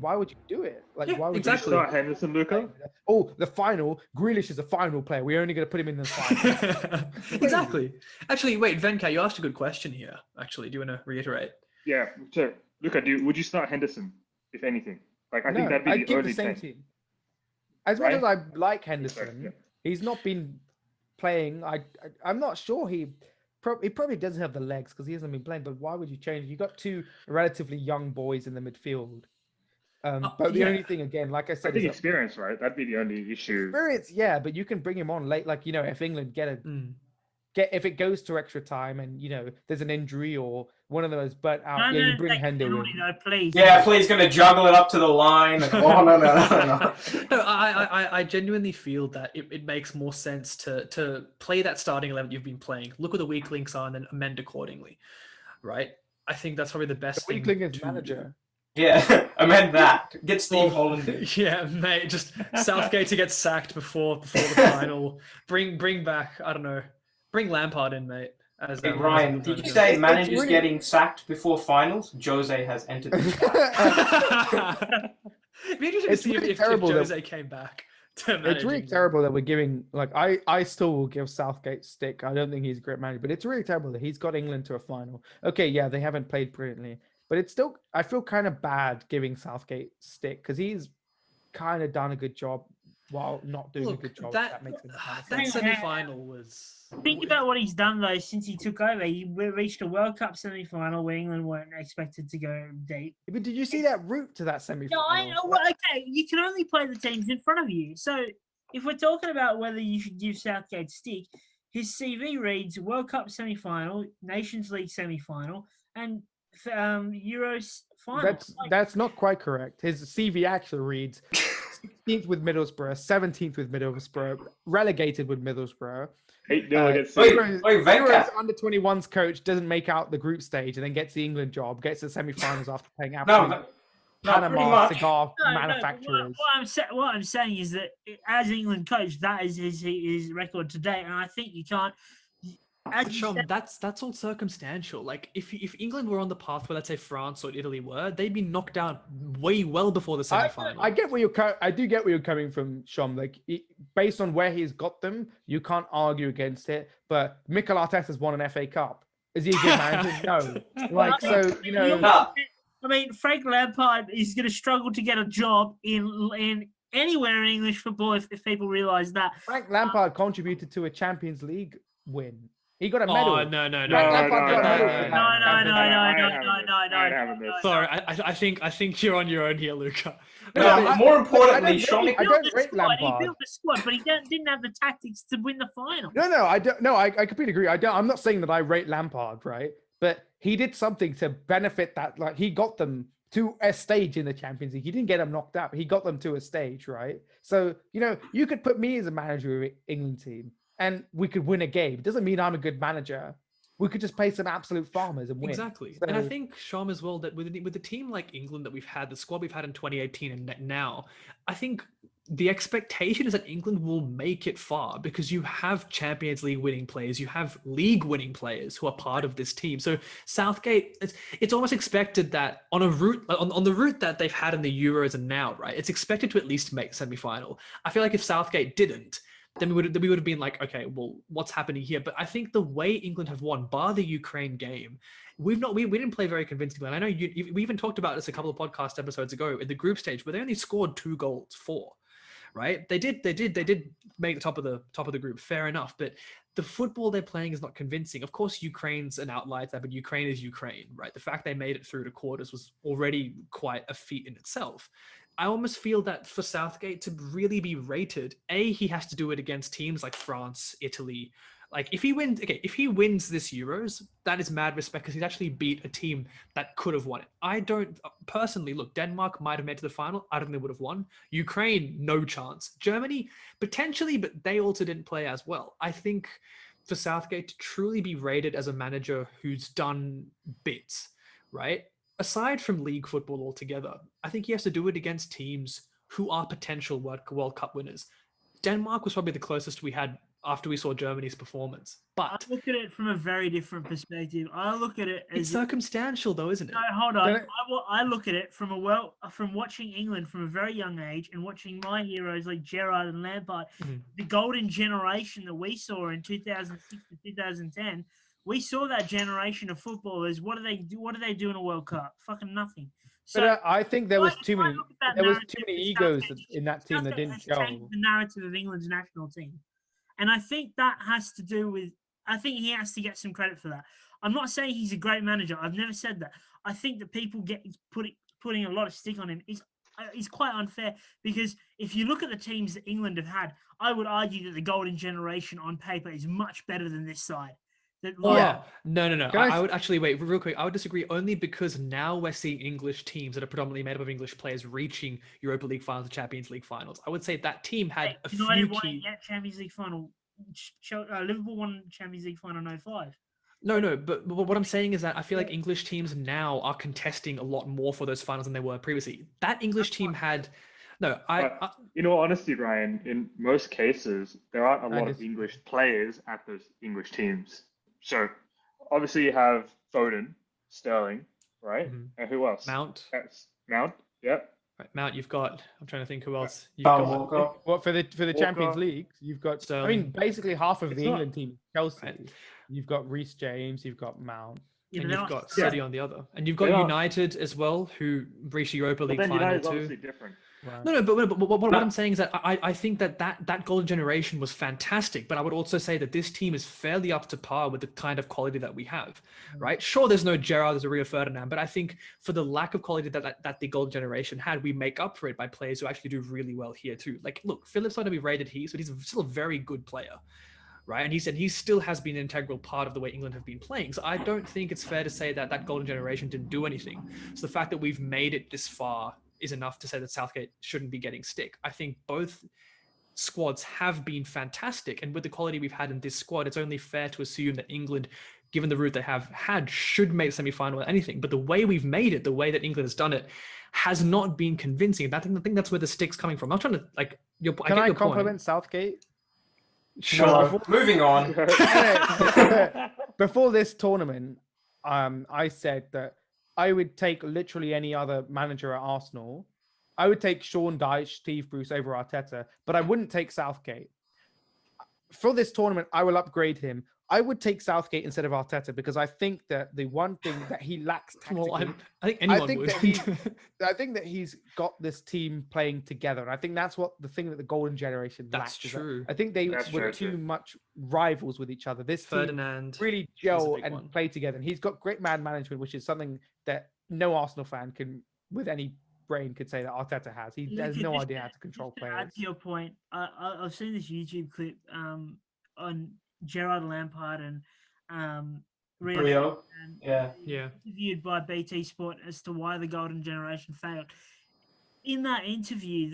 Why would you do it? Like, Yeah, why would exactly. you Start Henderson, Luca. Oh, the final. Grealish is a final player. We're only going to put him in the final. Exactly. Actually, wait, Venkat, you asked a good question here. Actually, do you want to reiterate? Yeah. So, Luca, would you start Henderson, if anything? Like, I think that'd be I'd the keep only the same change. team. As much Right? as I like Henderson, Yeah. he's not been playing. I'm not sure he probably doesn't have the legs because he hasn't been playing. But why would you change? You got two relatively young boys in the midfield. But the yeah. only thing, again, like I I said, think is experience, right? That'd be the only issue. experience. Yeah, but you can bring him on late. Like if England if it goes to extra time and there's an injury or one of those burnt out, No, you bring take Hendo penalty in. though, please. Yeah, please going to juggle it up to the line. Oh, no. No, I genuinely feel that it makes more sense to play that starting 11 you've been playing. Look what the weak links are and then amend accordingly, right? I think that's probably the best thing. Weakling is to manager. Yeah, amend that. Get Steve Holland in. Yeah, mate. Just Southgate to get sacked before the final. Bring back, I don't know. Bring Lampard in, mate. As Hey, as Ryan, an did you alternative. say It's managers really- getting sacked before finals? Jose has entered the chat. It'd be interesting It's to see really if terrible that- Jose came back to manage. It's really England. terrible that we're giving I still will give Southgate stick. I don't think he's a great manager, but it's really terrible that he's got England to a final. Okay, yeah, they haven't played brilliantly, but it's still I feel kind of bad giving Southgate stick because he's kind of done a good job while not doing a Look, good job. that, if that makes any sense. that semi-final was. Think about what he's done though since he took over. He reached a World Cup semi-final where England weren't expected to go deep. But did you see that route to that No, semi-final? I know. Well, okay, you can only play the teams in front of you. So if we're talking about whether you should give Southgate stick, his CV reads World Cup semi-final, Nations League semi-final, and Euros final. That's not quite correct. His CV actually reads 16th with Middlesbrough, 17th with Middlesbrough, relegated with Middlesbrough. 8-0 against wait, City. Venkat. Under 21's coach doesn't make out the group stage and then gets the England job, gets the semi-finals after playing out No, pretty Panama much. cigar No, manufacturers. what I'm saying is that as England coach, that is his record to date, and I think you can't. As you Sean, said, that's all circumstantial. Like if England were on the path where let's say France or Italy were, they'd be knocked out way well before the semi-final. I get where I do get where you're coming from, Shom. Like based on where he's got them, you can't argue against it. But Mikel Arteta's won an FA Cup. Is he a good manager? No. Like so, I mean, Frank Lampard is going to struggle to get a job in anywhere in English football if people realise that. Frank Lampard contributed to a Champions League win. He got a Oh medal. no. Frank Lampard got a medal for that. No. Sorry, I think you're on your own here, Luca. No, more importantly, Shomik. I don't rate He Lampard. built the squad, but he didn't have the tactics to win the final. No, I don't. No, I completely agree. I'm not saying that I rate Lampard, right? But he did something to benefit that. Like he got them to a stage in the Champions League. He didn't get them knocked out. But he got them to a stage, right? So you could put me as a manager of England team, and we could win a game. It doesn't mean I'm a good manager. We could just play some absolute farmers and win. Exactly. So, And I think, Sham, as well, that with a team like England that we've had, the squad we've had in 2018 and now, I think the expectation is that England will make it far because you have Champions League winning players, you have league winning players who are part of this team. So Southgate, it's almost expected that on a route on the route that they've had in the Euros and now, right? It's expected to at least make semi-final. I feel like if Southgate didn't, then we would have been like, okay, well, what's happening here? But I think the way England have won, bar the Ukraine game, we didn't play very convincingly. And I know we even talked about this a couple of podcast episodes ago in the group stage where they only scored 2 goals, 4. Right? They did make the top of the group, fair enough. But the football they're playing is not convincing. Of course, Ukraine's an outlier, but Ukraine is Ukraine, right? The fact they made it through to quarters was already quite a feat in itself. I almost feel that for Southgate to really be rated, he has to do it against teams like France, Italy, Like if he wins this Euros, that is mad respect because he's actually beat a team that could have won it. I don't personally look. Denmark might have made to the final. I don't think they would have won. Ukraine, no chance. Germany, potentially, but they also didn't play as well. I think for Southgate to truly be rated as a manager who's done bits, right? Aside from league football altogether, I think he has to do it against teams who are potential World Cup winners. Denmark was probably the closest we had after we saw Germany's performance. I But look at it from a very different perspective. I look at it as it's circumstantial, though, isn't it? no, hold on. Don't I look at it from watching England from a very young age and watching my heroes like Gerrard and Lampard, the golden generation that we saw in 2006 to 2010. We saw that generation of footballers. What do they do? What do they do in a World Cup? Fucking nothing. So But I think there was too many. look at that There was narrative too many that egos Southgate- in that team that Southgate didn't has show. changed the narrative of England's national team, and I think that has to do with. I think he has to get some credit for that. I'm not saying he's a great manager. I've never said that. I think that people putting a lot of stick on him is quite unfair because if you look at the teams that England have had, I would argue that the golden generation on paper is much better than this side. No. I would actually wait real quick. I would disagree only because now we're seeing English teams that are predominantly made up of English players reaching Europa League finals and Champions League finals. I would say that team had a few key. Champions League final. Liverpool won Champions League final in 05. No, but what I'm saying is that I feel like English teams now are contesting a lot more for those finals than they were previously. That English team had. No, in all honesty, Ryan, in most cases, there aren't a lot of English players at those English teams. So, obviously, you have Foden, Sterling, right? Mhm. And who else? Mount. Mount, yep. Right, Mount, you've got. I'm trying to think who else. You've Kyle got. Walker. What for the Champions Walker. League? You've got. I Sterling. mean, basically half of It's the not- England team, Chelsea. Right. You've got Reece James. You've got Mount. Yeah, And but you've they're got not- City on the other, and you've got They are- United as well, who reached the Europa But League then final United's too. obviously different. Right. No, but what I'm saying is that I think that golden generation was fantastic, but I would also say that this team is fairly up to par with the kind of quality that we have, right? Sure, there's no Gerrard, there's a Rio Ferdinand, but I think for the lack of quality that the golden generation had, we make up for it by players who actually do really well here too. Like, look, Phillips might not be rated here, but he's still a very good player, right? And he still has been an integral part of the way England have been playing. So I don't think it's fair to say that golden generation didn't do anything. So the fact that we've made it this far is enough to say that Southgate shouldn't be getting stick. I think both squads have been fantastic, and with the quality we've had in this squad, it's only fair to assume that England, given the route they have had, should make the semi-final or anything. But the way we've made it, the way that England has done it, has not been convincing. I think that's where the stick's coming from. I'm not trying to like. Can I compliment Southgate? Sure. No, moving on. Before this tournament, I said that I would take literally any other manager at Arsenal. I would take Sean Dyche, Steve Bruce over Arteta, but I wouldn't take Southgate. For this tournament, I will upgrade him. I would take Southgate instead of Arteta because I think that the one thing that he lacks tactically, Well, I think anyone would. I think that he's got this team playing together, and I think that's what the thing that the golden generation That's lacked. true. I think they That's were true, too much rivals with each other. This team Ferdinand really a gel big and one. play together, and he's got great man management, which is something that no Arsenal fan can, with any brain, could say that Arteta has. He has no idea how to control To players. add to your point, I've seen this YouTube clip on Gerrard Lampard and Rio. and Yeah. interviewed by BT Sport as to why the golden generation failed. In that interview,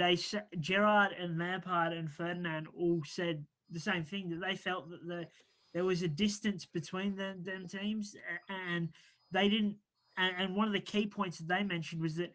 Gerrard and Lampard and Ferdinand all said the same thing, that they felt that there was a distance between them teams, and they didn't. And one of the key points that they mentioned was that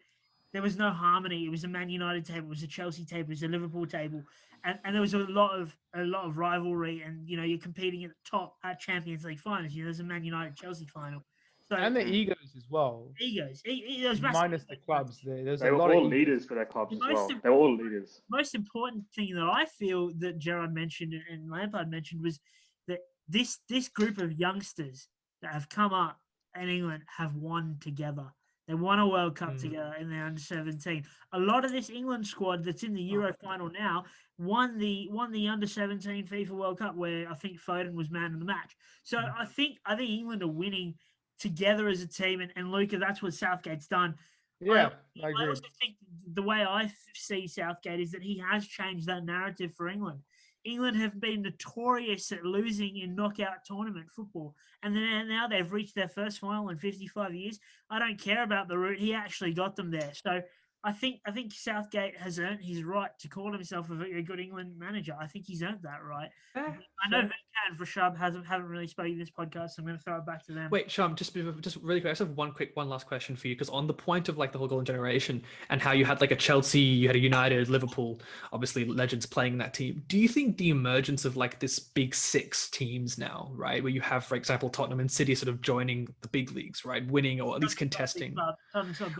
there was no harmony. It was a Man United table, it was a Chelsea table, it was a Liverpool table, and there was a lot of rivalry. And you're competing at the top at Champions League finals. There's a Man United Chelsea final. So And the egos as well. egos. There's massive Minus the clubs, there's They a were lot all of leaders for their clubs as Most well. of- They were all leaders. most important thing that I feel that Gerrard mentioned and Lampard mentioned was that this group of youngsters that have come up in England have won together. They won a World Cup together in the under-17. A lot of this England squad that's in the Euro final now won the under-17 FIFA World Cup, where I think Foden was man of the match. So I think England are winning together as a team, and Luca, that's what Southgate's done. Yeah, I I agree. also think the way I see Southgate is that he has changed that narrative for England. England have been notorious at losing in knockout tournament football, and then now they've reached their first final in 55 years. I don't care about the route; he actually got them there. So I think Southgate has earned his right to call himself a good England manager. I think he's earned that right. I know Venkat and Vrushabh haven't really spoken in this podcast, so I'm going to throw it back to them. Wait, Shom, just really quick. I just have one last question for you, because on the point of like the whole golden generation and how you had like a Chelsea, you had a United, Liverpool, obviously legends playing in that team. Do you think the emergence of like this big six teams now, right, where you have, for example, Tottenham and City sort of joining the big leagues, right, winning or at least contesting?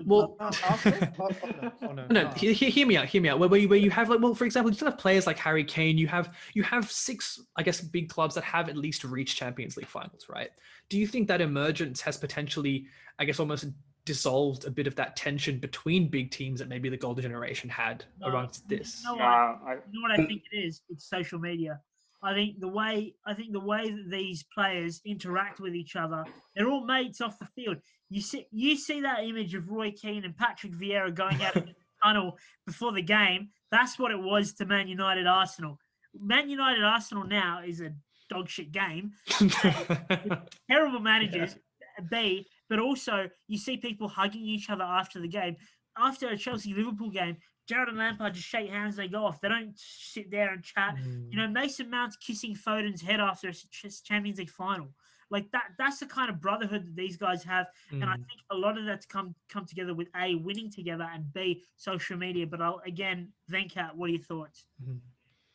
Well, no, hear me out. Where you have like, well, for example, you still have players like Harry Kane. You have six, I guess, big clubs that have at least reached Champions League finals, right? Do you think that emergence has potentially, I guess, almost dissolved a bit of that tension between big teams that maybe the golden generation had amongst this? You know what I think it is? It's social media. I think the way that these players interact with each other, they're all mates off the field. You see that image of Roy Keane and Patrick Vieira going out of the tunnel before the game. That's what it was to Man United Arsenal. Man United Arsenal now is a dog shit game. Terrible managers, but also you see people hugging each other after the game. After a Chelsea Liverpool game, Gerrard and Lampard just shake hands, they go off. They don't sit there and chat. You know, Mason Mount's kissing Foden's head after a Champions League final. Like that's the kind of brotherhood that these guys have. And I think a lot of that's come together with A, winning together, and B, social media. But again, Venkat, what are your thoughts?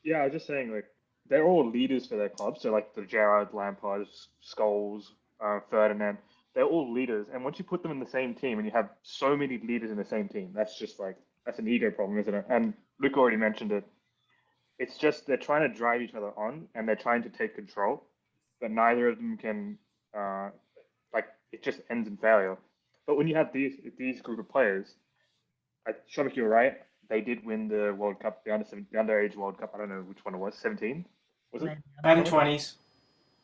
Yeah, I was just saying, like, they're all leaders for their clubs. So like the Gerrard, Lampard, Scholes, Ferdinand, they're all leaders. And once you put them in the same team and you have so many leaders in the same team, that's just like, that's an ego problem, isn't it? And Luca already mentioned it. It's just they're trying to drive each other on and they're trying to take control, but neither of them can, like, it just ends in failure. But when you have these group of players, Shomik, you're right. They did win the World Cup, the underage World Cup. I don't know which one it was. 17, was it? And 20s.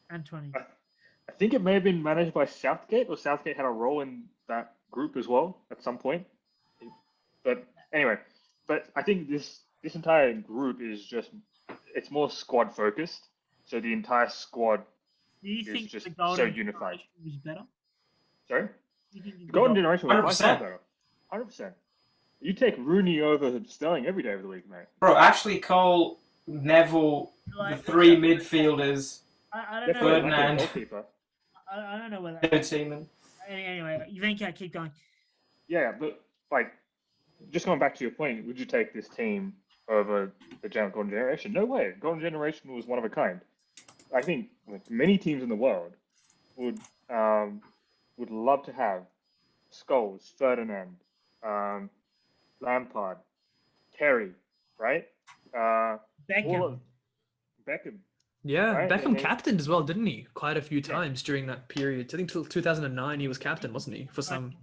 And 20s. I think it may have been managed by Southgate, or Southgate had a role in that group as well at some point. But anyway, I think this entire group is just, it's more squad focused. So the entire squad is just so unified. Was better? Sorry? The golden generation was 100% better. 100%. You take Rooney over Sterling every day of the week, mate. Bro, Ashley Cole, Neville, the three midfielders, I don't know. Ferdinand. I don't know whether. Anyway, Venkat, keep going. Yeah, but like, just going back to your point, would you take this team over the golden generation? No way. Golden generation was one of a kind. I think like, many teams in the world would love to have Scholes, Ferdinand, Lampard, Terry, right? Beckham. Yeah, right? Beckham captained as well, didn't he? Quite a few times during that period. I think till 2009 he was captain, wasn't he? For some.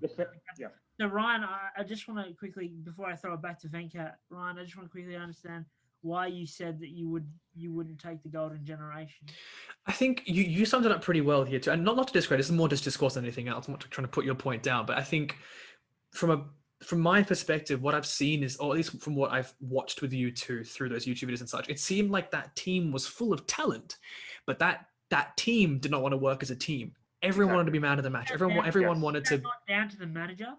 Yeah. So Ryan, I just want to quickly, before I throw it back to Venkat, Ryan, I just want to quickly understand why you said that you wouldn't take the golden generation. I think you summed it up pretty well here too, and not to discredit. This is more just discourse than anything else. I'm not trying to put your point down, but I think from my perspective, what I've seen is, or at least from what I've watched with you two through those YouTube videos and such, it seemed like that team was full of talent, but that team did not want to work as a team. Everyone wanted to be man of the match. Everyone wanted to. Not down to the manager.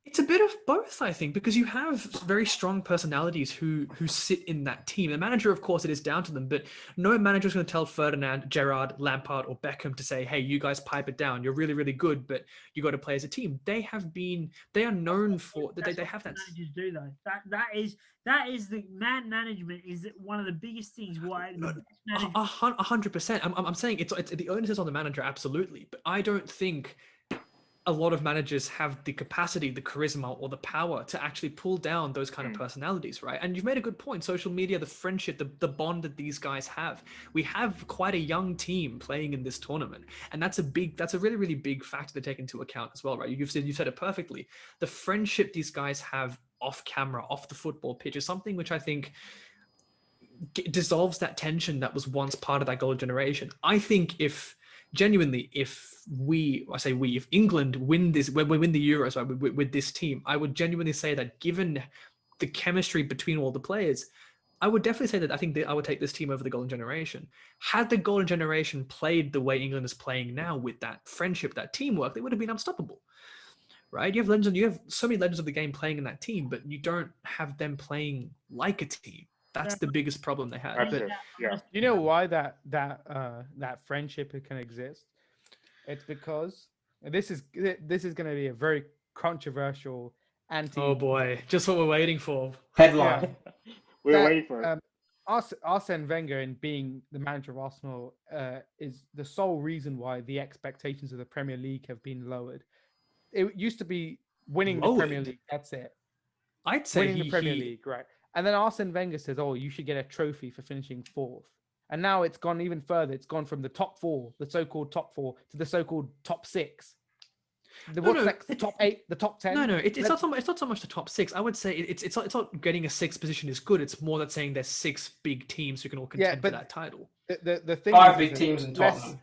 It's a bit of both, I think, because you have very strong personalities who sit in that team. The manager, of course, it is down to them, but no manager is going to tell Ferdinand, Gerrard, Lampard, or Beckham to say, hey, you guys pipe it down. You're really, really good, but you got to play as a team. They are known for, they have that. Managers do though. That is the man management is one of the biggest things why. 100%. I'm saying it's the onus is on the manager, absolutely, but I don't think a lot of managers have the capacity, the charisma, or the power to actually pull down those kind of personalities, right? And you've made a good point. Social media, the friendship, the bond that these guys have. We have quite a young team playing in this tournament, and that's a really, really big factor to take into account as well, right? You've said it perfectly. The friendship these guys have off camera, off the football pitch, is something which I think dissolves that tension that was once part of that golden generation. I think if England win this, when we win the Euros, right, with this team, I would genuinely say that given the chemistry between all the players, I would definitely say that I think that I would take this team over the Golden Generation. Had the Golden Generation played the way England is playing now with that friendship, that teamwork, they would have been unstoppable, right? You have legends, you have so many legends of the game playing in that team, but you don't have them playing like a team. That's the biggest problem they had. That's But it. Yeah. You know why that friendship can exist? It's because this is going to be a very controversial anti. oh boy, just what we're waiting for. Headline. We're waiting for it. Arsene Wenger, in being the manager of Arsenal, is the sole reason why the expectations of the Premier League have been lowered. It used to be winning the Premier Lowered? League. That's it. I'd say Winning the Premier League, right? And then Arsene Wenger says, "Oh, you should get a trophy for finishing fourth." And now it's gone even further. It's gone from the top four, the so-called top four, to the so-called top six. The top 8, the top 10? No, it's not so much the top 6. I would say it's not getting a sixth position is good. It's more that saying there's 6 big teams who can all contend for that title. The thing 5 is big that teams in less- Tottenham.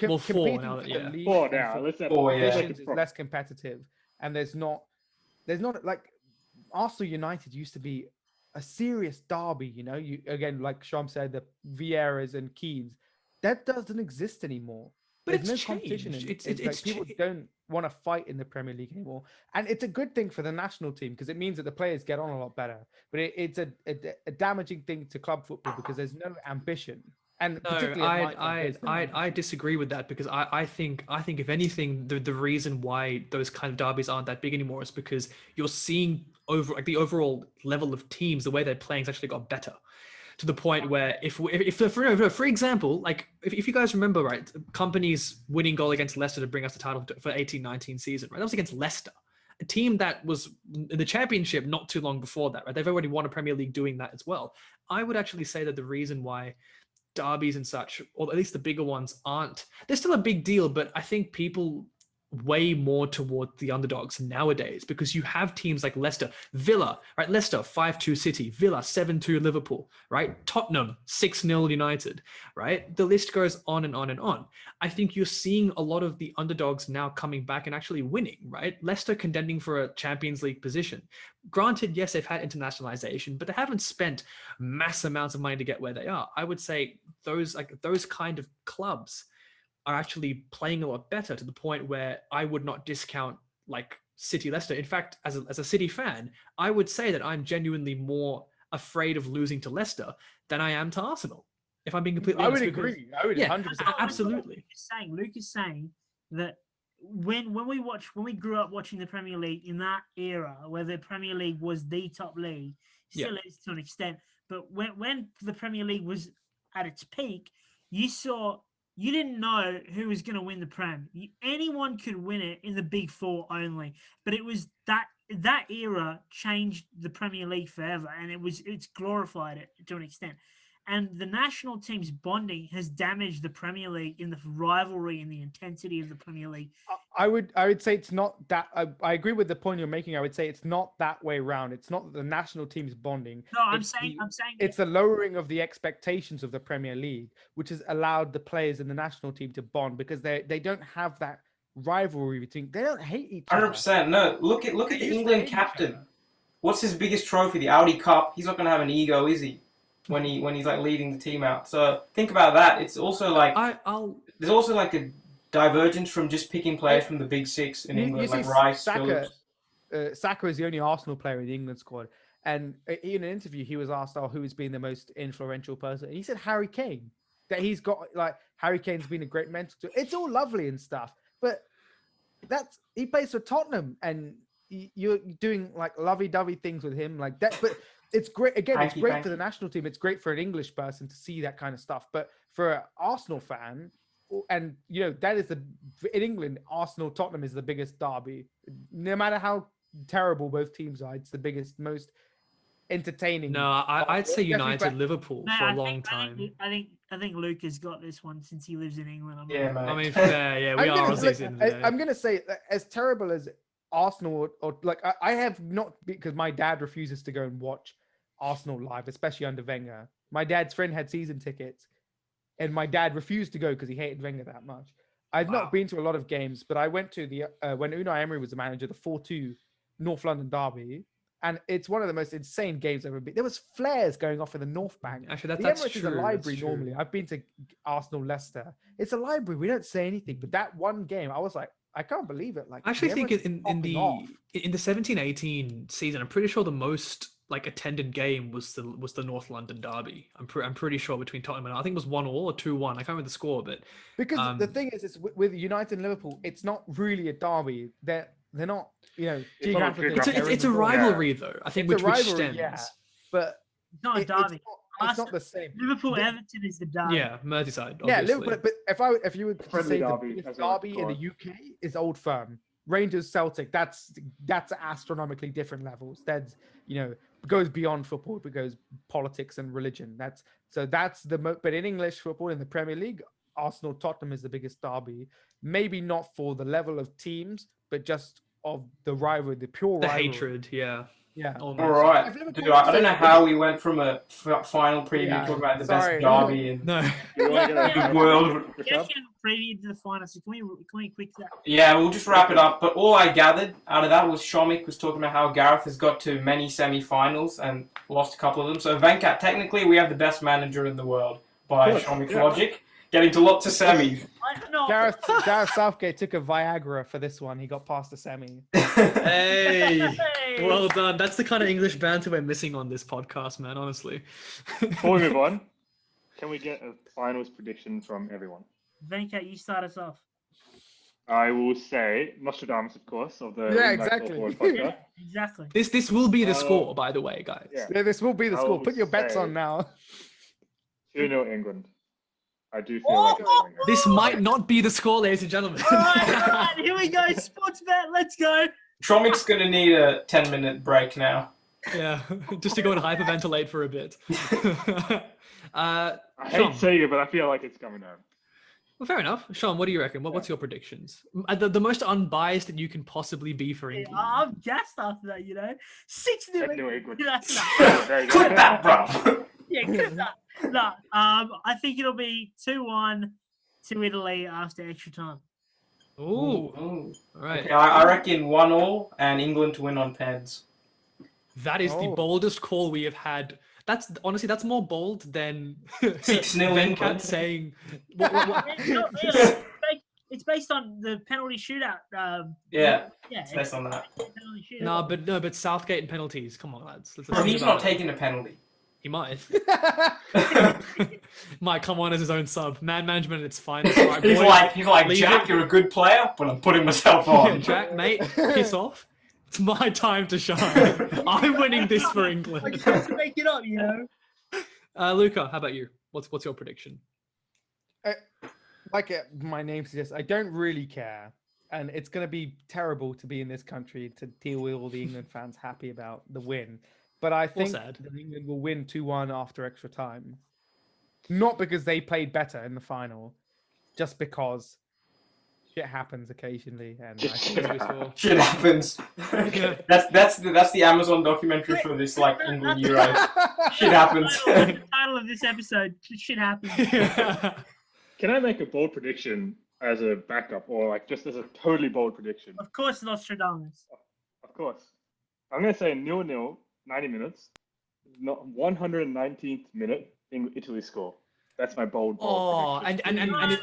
Well, 4 competing now, for the yeah. league 4 and now. for Let's have Four, yeah. positions is less competitive, and there's not like Arsenal United used to be a serious derby. You know, you again, like Shom said, the Vieiras and Keanes, that doesn't exist anymore. But There's it's no competition. changed. Like people don't want to fight in the Premier League anymore, and it's a good thing for the national team because it means that the players get on a lot better. But it's a damaging thing to club football because there's no ambition. And No, particularly at my club, I disagree with that because I think if anything the reason why those kind of derbies aren't that big anymore is because you're seeing the overall level of teams, the way they're playing has actually got better. To the point where for example, like if you guys remember, right, Company's winning goal against Leicester to bring us the title for 18-19 season, right? That was against Leicester, a team that was in the Championship not too long before that, right? They've already won a Premier League doing that as well. I would actually say that the reason why derbies and such, or at least the bigger ones, they're still a big deal, but I think people way more toward the underdogs nowadays because you have teams like Leicester, Villa, right? Leicester 5-2 City, Villa 7-2 Liverpool, right? Tottenham 6-0 United, right? The list goes on and on and on. I think you're seeing a lot of the underdogs now coming back and actually winning, right? Leicester contending for a Champions League position. Granted, yes, they've had internationalization, but they haven't spent mass amounts of money to get where they are. I would say those kind of clubs are actually playing a lot better to the point where I would not discount like City Leicester. In fact, as a City fan, I would say that I'm genuinely more afraid of losing to Leicester than I am to Arsenal. If I'm being completely honest. I would agree. I would 100%. Absolutely. Luke is saying that when we grew up watching the Premier League in that era where the Premier League was the top league, still is to an extent, but when the Premier League was at its peak, you didn't know who was going to win the Prem. Anyone could win it in the Big Four only. But it was that era changed the Premier League forever, and it's glorified it to an extent. And the national team's bonding has damaged the Premier League in the rivalry and the intensity of the Premier League. I would say it's not that. I agree with the point you're making. I would say it's not that way around. It's not that the national team's bonding. No, I'm saying it's the lowering of the expectations of the Premier League, which has allowed the players in the national team to bond because they don't have that rivalry between. They don't hate each other. 100%. No, look at the England captain. What's his biggest trophy? The Audi Cup. He's not going to have an ego, is he? When he's like leading the team out. So think about that. It's also like there's also like a divergence from just picking players from the big six in England, like Rice, Phillips. Saka is the only Arsenal player in the England squad, and in an interview he was asked, "Oh, who's been the most influential person?" And he said Harry Kane. That he's got like Harry Kane's been a great mentor to. It's all lovely and stuff, but he plays for Tottenham, and you're doing like lovey-dovey things with him like that, but. It's great. Again, it's great for the national team. It's great for an English person to see that kind of stuff. But for an Arsenal fan, and that is in England, Arsenal Tottenham is the biggest derby. No matter how terrible both teams are, it's the biggest, most entertaining. No, I'd say United Liverpool for a long time. I think Luke has got this one since he lives in England. Yeah, mate. I mean, fair. Yeah, we are Aussies. I'm gonna say as terrible as Arsenal or like I have not because my dad refuses to go and watch Arsenal live, especially under Wenger. My dad's friend had season tickets, and my dad refused to go because he hated Wenger that much. I've not been to a lot of games, but I went to the when Unai Emery was the manager, the 4-2 North London derby, And it's one of the most insane games I've ever been. There was flares going off in the North Bank. Actually, The that's Emirates is a true. library That's normally. true. I've been to Arsenal Leicester. It's a library. We don't say anything. But that one game, I was like, I can't believe it. Like, I actually the think Emirates is in popping off. the 17-18 season, I'm pretty sure the most like attended game was the North London derby. I'm pretty sure between Tottenham and I think it was 1-1 or 2-1. I can't remember the score, but Because the thing is with United and Liverpool, it's not really a derby. They're not, It's not a geographically. geographic- they're in it's a the north. rivalry though. I think It's a which rivalry, stems. yeah. But It's not a derby. it's not the same. Liverpool Everton is the derby. Yeah, Merseyside. Yeah, Obviously. Liverpool. But if you were to Friendly say the derby, biggest as I like to derby in call the UK is Old Firm, Rangers Celtic. That's astronomically different levels. That's goes beyond football. It goes politics and religion. But in English football in the Premier League, Arsenal Tottenham is the biggest derby. Maybe not for the level of teams, but just of the rivalry, the pure the rivalry. hatred. Yeah. Yeah. Almost. All right, If Liverpool dude, I don't know say- how we went from a final preview Yeah, talking about the sorry. best derby in No. You want to get Yeah. a World. We actually have a preview to the final, so can we quick that? Yeah, we'll just wrap it up. But all I gathered out of that was Shomik was talking about how Gareth has got to many semi-finals and lost a couple of them. So Venkat, technically, we have the best manager in the world by Of course, Shomik's yeah. logic, getting to lots of semis. Gareth Southgate took a Viagra for this one. He got past the semi. Hey. Hey! Well done. That's the kind of English banter we're missing on this podcast, man. Honestly. Before we move on, can we get a finals prediction from everyone? Venkat, you start us off. I will say Nostradamus, of course, of the Yeah, Wing Back exactly. Forward podcast. Exactly. This will be the Uh, score, by the way, guys. Yeah. Yeah, this will be the I score. will Put your bets say- on now. 2-0 England. I do feel Oh, like it's England. This might not be the score, ladies and gentlemen. All right, here we go. Sports bet. Let's go. Shomik's going to need a 10-minute break now. Yeah, just to go and hyperventilate for a bit. I hate Sean, saying it, but I feel like it's coming home. well, fair enough. Sean, what do you reckon? What's your predictions? The most unbiased that you can possibly be for England. I'm gassed after that, 6-0. 10-0 England. Clip that, bro. Yeah, clip that. No, I think it'll be 2-1 to Italy after extra time. Ooh, Ooh. all right. Okay, I reckon 1-1 and England to win on pens. That is the Oh. boldest call we have had. That's honestly, that's more bold than 6-0 Venkat England. saying. It's based on the penalty shootout. Yeah, Yeah, it's based on that. penalty shootout. No, but Southgate and penalties. Come on, lads. Let's Bro, think he's about not it. taking a penalty. He might. Might come on as his own sub. Man management at its finest. Right, He's boys? like, leave Jack, it." you're a good player, but I'm putting myself Yeah, on. Jack, mate, piss off. It's my time to shine. I'm winning this for I England. just have to make it up, Luca, how about you? What's your prediction? Like my name suggests, I don't really care. And it's going to be terrible to be in this country to deal with all the England fans happy about the win. But I think sad. that England will win 2-1 after extra time. Not because they played better in the final, just because shit happens occasionally. And I think As we saw. Shit happens. Yeah. That's the Amazon documentary for this England Euro. Shit happens. The title of this episode, shit happens. Can I make a bold prediction as a backup, or just as a totally bold prediction? Of course, Nostradamus. Of course. I'm going to say 0-0, 90 minutes. Not 119th minute, Italy score. That's my bold Oh, prediction. and No, it's,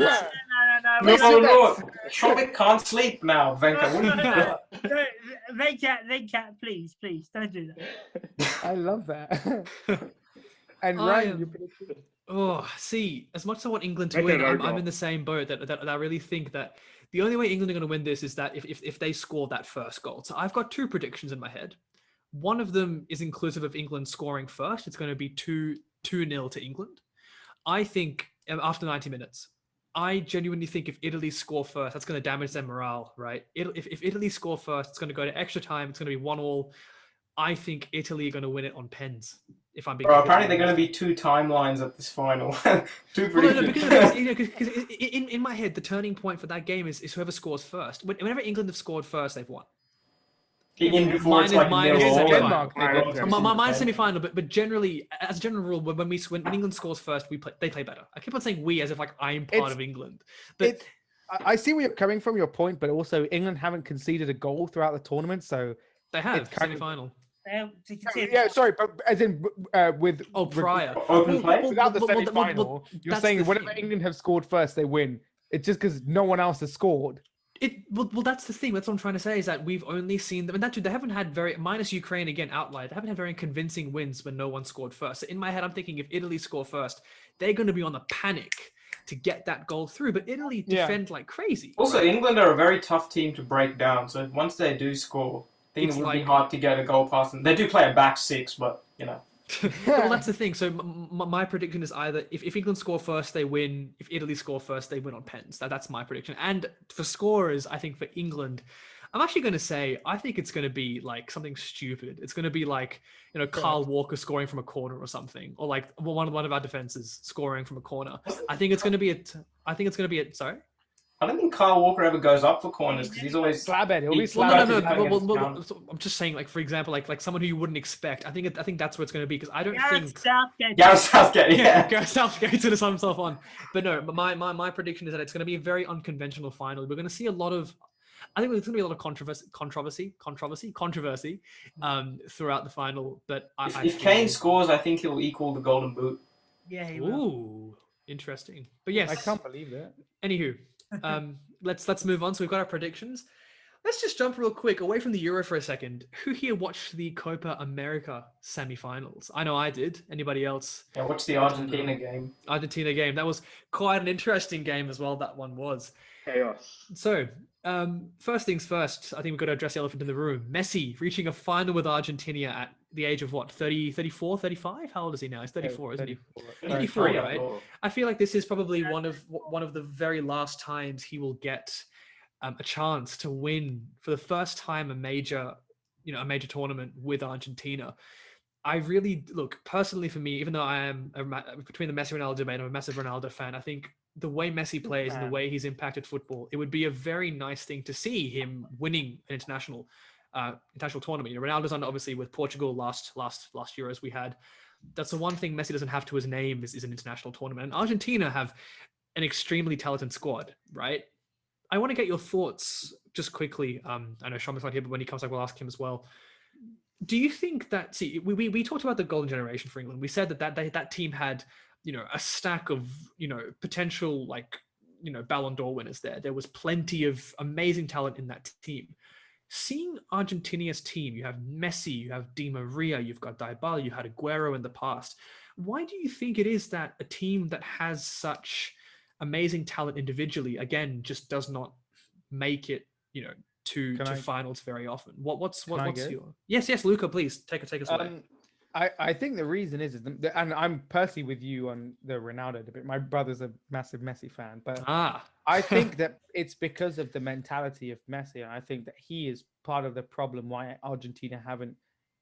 No. Shomik can't sleep now, Venka. What are you doing? Venkat, please, don't do that. I love that. And I Ryan, am- your prediction? oh, see, as much as I want England to Make win, it a I'm goal. in the same boat that I really think that the only way England are going to win this is that if they score that first goal. So I've got two predictions in my head. One of them is inclusive of England scoring first. It's going to be 2-0 to England. I think after 90 minutes, I genuinely think if Italy score first, that's going to damage their morale, right? If Italy score first, it's going to go to extra time. It's going to be 1-1. I think Italy are going to win it on pens. If I'm being Bro, apparently completely they're going to honest. be 2 timelines at this final. 2 Well, no, predictions. because in my head, the turning point for that game is whoever scores first. Whenever England have scored first, they've won. In before it's Mine like is nil all. Denmark, they Mine did. is- Mine's semi-final, but generally, as a general rule, when England scores first, they play better. I keep on saying we as if I'm part It's- of England, but It's, I see where you're coming from, your point, but also England haven't conceded a goal throughout the tournament, so they have it's kind of- semi-final. Yeah, sorry, but as in with prior. Open play? without the Well, semi-final, you're that's saying the whenever thing. England have scored first, they win. It's just because no one else has scored. Well, that's the thing. That's what I'm trying to say is that we've only seen them, and that too, they haven't had minus Ukraine again outlier. They haven't had very convincing wins when no one scored first. So in my head, I'm thinking if Italy score first, they're going to be on the panic to get that goal through. But Italy defend like crazy. Also, right? England are a very tough team to break down. So once they do score, I think it would be hard to get a goal past them. They do play a back six, but Well, that's the thing. So my prediction is either if England score first, they win. If Italy score first, they win on pens. That's my prediction. And for scorers, I think for England, I'm actually going to say I think it's going to be like something stupid. It's going to be like Kyle Walker scoring from a corner or something, or like one of our defenses scoring from a corner. I think it's going to be sorry. I don't think Kyle Walker ever goes up for corners because he's always Slabhead. He'll be Well, slabhead. no. I'm just saying, like for example, like someone who you wouldn't expect. I think that's what it's going to be because I don't think Gareth Southgate. Yeah. Gareth Southgate's going to sum himself on. But no, my prediction is that it's going to be a very unconventional final. We're going to see a lot of. I think there's going to be a lot of controversy throughout the final. But if Kane scores, I think he'll equal the Golden Boot. Yeah, he will. Ooh, interesting. But yes, I can't believe that. Anywho, let's move on. So we've got our predictions. Let's just jump real quick away from the Euro for a second. Who here watched the Copa America semi-finals? I know I did. Anybody else? Yeah, watch the Argentina game. That was quite an interesting game as well. That one was. Chaos. So, first things first, I think we've got to address the elephant in the room. Messi reaching a final with Argentina at the age of what, 30, 34, 35? How old is he now? He's 34, isn't he? 34, right? I feel like this is probably one of the very last times he will get a chance to win for the first time a major tournament with Argentina. I really look personally for me, even though I am between the Messi Ronaldo debate, I'm a massive Ronaldo fan. I think the way Messi plays and the way he's impacted football, it would be a very nice thing to see him winning an international tournament. Ronaldo's on obviously with Portugal last Euros we had. That's the one thing Messi doesn't have to his name is an international tournament. And Argentina have an extremely talented squad, right? I want to get your thoughts just quickly. I know Shomik's not here, but when he comes back, we'll ask him as well. Do you think that, we talked about the golden generation for England. We said that team had, a stack of, potential, Ballon d'Or winners there. There was plenty of amazing talent in that team. Seeing Argentina's team, you have Messi, you have Di Maria, you've got Dybala, you had Aguero in the past. Why do you think it is that a team that has such amazing talent individually, again, just does not make it, to finals very often? What's your... Yes, Luca, please take us away. I think the reason is and I'm personally with you on the Ronaldo debate. My brother's a massive Messi fan, but I think that it's because of the mentality of Messi. And I think that he is part of the problem why Argentina haven't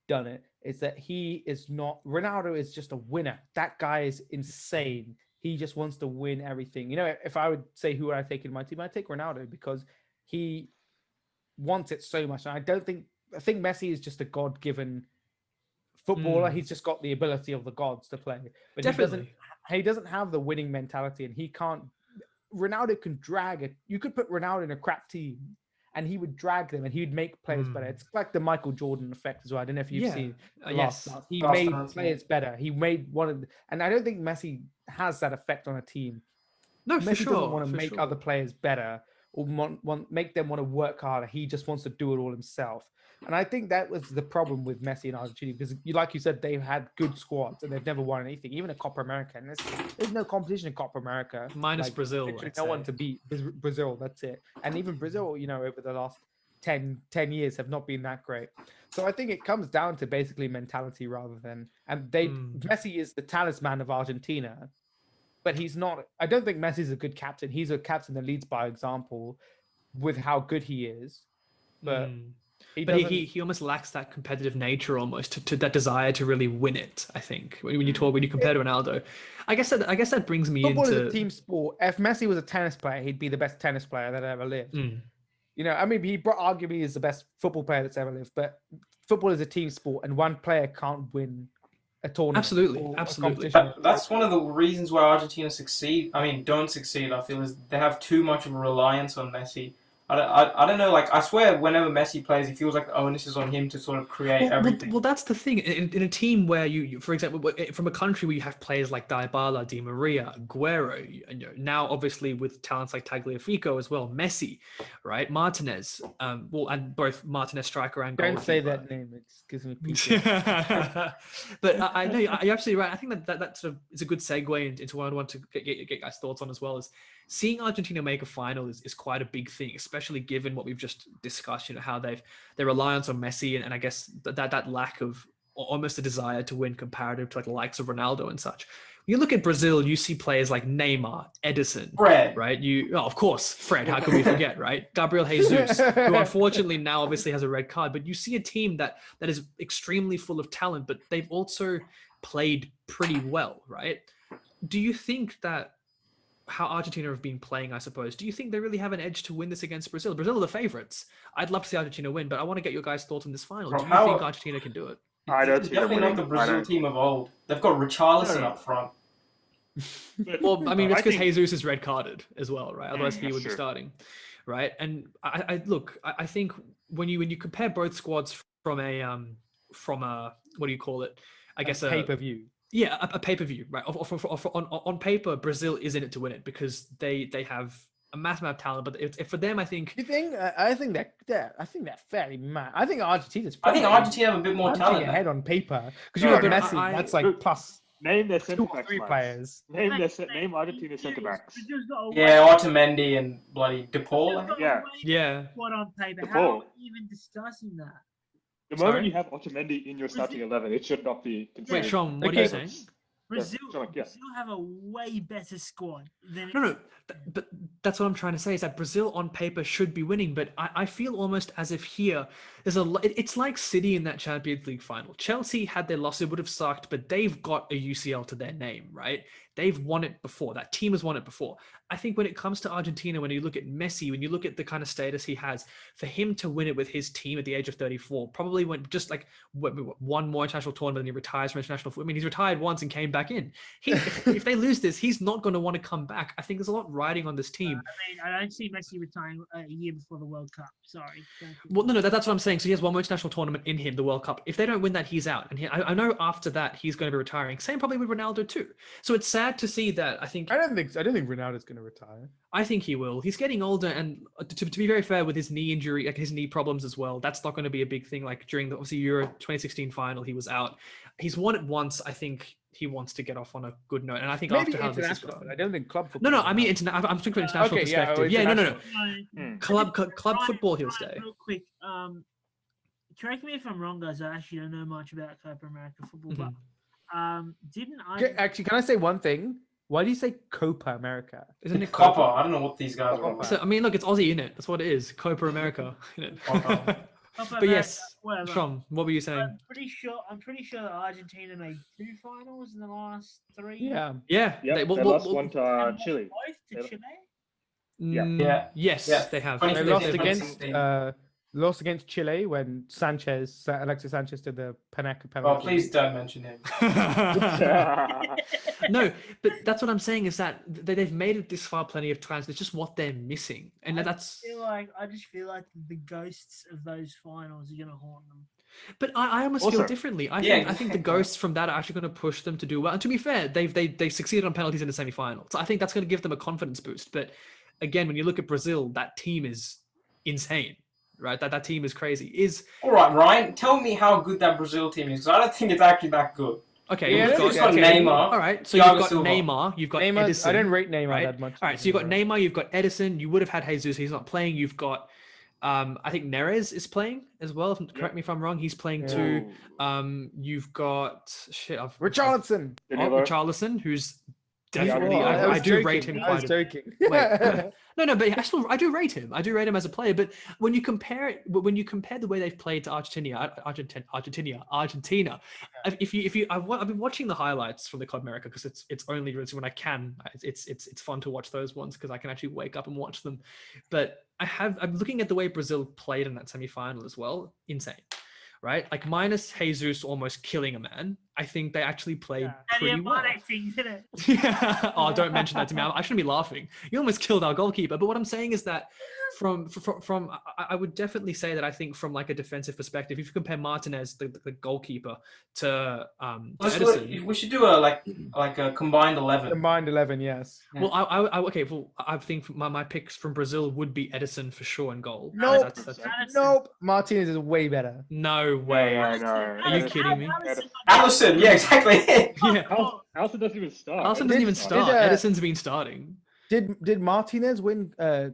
done it. Is that he is not... Ronaldo is just a winner. That guy is insane. He just wants to win everything. If I would say who would I take in my team, I'd take Ronaldo because he wants it so much. And I think Messi is just a God-given footballer. He's just got the ability of the gods to play. But definitely. He doesn't have the winning mentality, and he can't... Ronaldo can drag it. You could put Ronaldo in a crap team and he would drag them and he would make players better. It's like the Michael Jordan effect as well. I don't know if you've seen yes. He made players better. He made and I don't think Messi has that effect on a team. No, Messi for sure. doesn't want to make other players better or make them want to work harder. He just wants to do it all himself. And I think that was the problem with Messi and Argentina because, like you said, they've had good squads and they've never won anything, even a Copa America. And there's no competition in Copa America. Minus Brazil. No one to beat Brazil, that's it. And even Brazil, over the last 10 years have not been that great. So I think it comes down to basically mentality rather than... And Messi is the talisman of Argentina, but he's not... I don't think Messi's a good captain. He's a captain that leads by example with how good he is. But... He almost lacks that competitive nature almost to that desire to really win it. I think when you compare to Ronaldo, I guess that brings me football into... is a team sport. If Messi was a tennis player, he'd be the best tennis player that ever lived. He arguably is the best football player that's ever lived. But football is a team sport, and one player can't win a tournament. Absolutely. That's one of the reasons why Argentina don't succeed. I feel is they have too much of a reliance on Messi. I don't know. Like, I swear, whenever Messi plays, it feels like the onus is on him to sort of create everything. Well, that's the thing. In a team where you, for example, from a country where you have players like Dybala, Di Maria, Aguero, and now obviously with talents like Tagliafico as well, Messi, right, Martinez, and both Martinez striker and goalkeeper. Don't say that name. It gives me PTSD. But I know you're absolutely right. I think that sort of is a good segue into what I want to get guys' thoughts on as well. Is seeing Argentina make a final is quite a big thing, especially given what we've just discussed. How their reliance on Messi and I guess that lack of almost a desire to win comparative to like the likes of Ronaldo and such. When you look at Brazil, you see players like Neymar, Edison, Fred, right? Of course, Fred. How can we forget, right? Gabriel Jesus, who unfortunately now obviously has a red card. But you see a team that is extremely full of talent, but they've also played pretty well, right? Do you think that how Argentina have been playing, I suppose, do you think they really have an edge to win this against Brazil? Brazil are the favorites. I'd love to see Argentina win, but I want to get your guys' thoughts on this final. Do you think Argentina can do it? I don't It's see them definitely not winning. the Brazil team of old. They've got Richarlison up front. Well, I mean, it's because think- Jesus is red carded as well, right? Otherwise, he that's would be true. starting, right? And I think when you compare both squads from a what do you call it? I guess a pay-per-view. Yeah, a pay-per-view, right? On paper, Brazil is in it to win it because they have a massive amount of talent. But for them, I think. You think? I think they're fairly mad. I think Argentina's. I think Argentina have a bit more talent. Ahead on paper because you got but Messi. That's like plus Name their 2 centre or backs. 3 Max. players. Name Argentina's centre backs. Yeah, Otamendi and bloody DePaul. Yeah. What on paper? The How are ball. we even discussing that? The Sorry? moment you have Otamendi in your starting 11, it should not be considered. Wait, Sean, what are you saying? Brazil, Shomik, yeah. Brazil have a way better squad than No, but that's what I'm trying to say is that Brazil on paper should be winning, but I feel almost as if here there's it's like City in that Champions League final. Chelsea had their loss, it would have sucked, but they've got a UCL to their name, right? They've won it before. That team has won it before. I think when it comes to Argentina, when you look at Messi, when you look at the kind of status he has, for him to win it with his team at the age of 34, probably went just like one more international tournament and he retires from international football. I mean, he's retired once and came back in. If they lose this, he's not going to want to come back. I think there's a lot riding on this team. I mean, I don't see Messi retiring a year before the World Cup. Sorry. Well, no, that's what I'm saying. So he has one more international tournament in him, the World Cup. If they don't win that, he's out. And I know after that, he's going to be retiring. Same probably with Ronaldo too. So it's sad to see that. I don't think Ronaldo's going to retire. I think he will. He's getting older, and to be very fair, with his knee injury, like his knee problems as well, that's not going to be a big thing. Like during the obviously Euro 2016 final, he was out. He's won it once. I think he wants to get off on a good note, and I think Maybe after how this is international, going, but I don't think club football. no. I mean, I'm thinking from international Okay, yeah, perspective. Yeah, no. international. Club football, he'll stay. Real quick, correct me if I'm wrong, guys. I actually don't know much about Copa America football, but didn't I? Actually, can I say one thing? Why do you say Copa America? Isn't it Copa. I don't know what these guys are about. So, I mean, look, it's Aussie, isn't it? That's what it is. Copa America. Copa. But yes, whatever. Sean, what were you saying? I'm pretty sure that Argentina made 2 finals in the last 3. Yeah. Yeah. Yep, they lost one to Chile. Both to Chile. Yeah. Yes, Yeah. they have. They They lost against Chile when Alexis Sanchez did the penalty. Oh, please don't mention him. No, but that's what I'm saying is that they've made it this far plenty of times. It's just what they're missing, and that's. I just feel like the ghosts of those finals are gonna haunt them. But I almost Also- feel differently. I think the ghosts from that are actually going to push them to do well. And to be fair, they succeeded on penalties in the semi-final, so I think that's going to give them a confidence boost. But again, when you look at Brazil, that team is insane, right? That team is crazy. All right, Ryan, tell me how good that Brazil team is. 'Cause I don't think it's actually that good. Okay, Yeah, you've You've got, got Neymar. all right. So Thiago you've got Silva. Neymar, you've got Neymar, Edison. I didn't rate Neymar right? that much. All right, so you've got Neymar, you've got Edison. You would have had Jesus. He's not playing. You've got, I think Neres is playing as well. Correct me if I'm wrong. He's playing too. You've got Richarlison. Richarlison, who's definitely. Yeah, I do rate him I was quite. joking. Wait, no, but I do rate him. I do rate him as a player. But when you compare the way they've played to Argentina, if you, I've been watching the highlights from the Copa America because it's only when I can. It's fun to watch those ones because I can actually wake up and watch them. But I'm looking at the way Brazil played in that semi-final as well. Insane. Right? Like minus Jesus almost killing a man. I think they actually played And pretty well. acting, didn't it? Yeah. Oh, don't mention that to me. I shouldn't be laughing. You almost killed our goalkeeper. But what I'm saying is that I would definitely say that I think from like a defensive perspective, if you compare Martinez, the goalkeeper, to Edison. We should do a combined 11. Combined 11, yes. Yeah. Well, I think my picks from Brazil would be Edison for sure in goal. Nope. That's Nope. Martinez is way better. no way. No. Are you kidding me? Allison, yeah, exactly. Yeah. Allison doesn't even start. Allison doesn't even start. Edison's been starting. Did Martinez win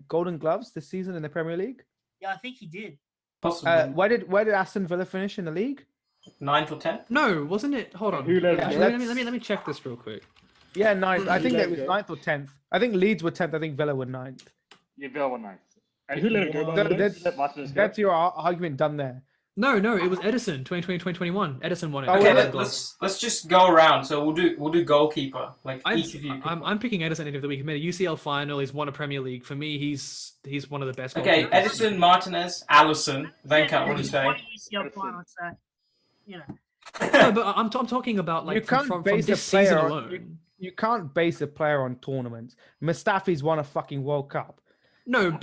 Golden Gloves this season in the Premier League? Yeah, I think he did. Possibly. Where did Aston Villa finish in the league? 9th or 10th? No, wasn't it? Hold on. Who let him Actually, go? let me check this real quick. Yeah, 9th. I think let that was go? 9th or 10th. I think Leeds were 10th. I think Villa were 9th. Yeah, Villa won 9th. And who let it go? by the way? Let Martinez go? That's your argument done there. No, it was Edison, 2020-2021. Edison won it. Oh, Okay, well, let's just go around. So we'll do goalkeeper. Like each of you. I'm picking Edison end of the week. He made a UCL final. He's won a Premier League. For me, he's one of the best. Okay, goalkeepers. Edison, Martinez, Allison, Venkat. What do you say? UCL final, so, you know. No, but I'm talking about like You can't from base this a player season on- alone. You can't base a player on tournaments. Mustafi's won a fucking World Cup. No.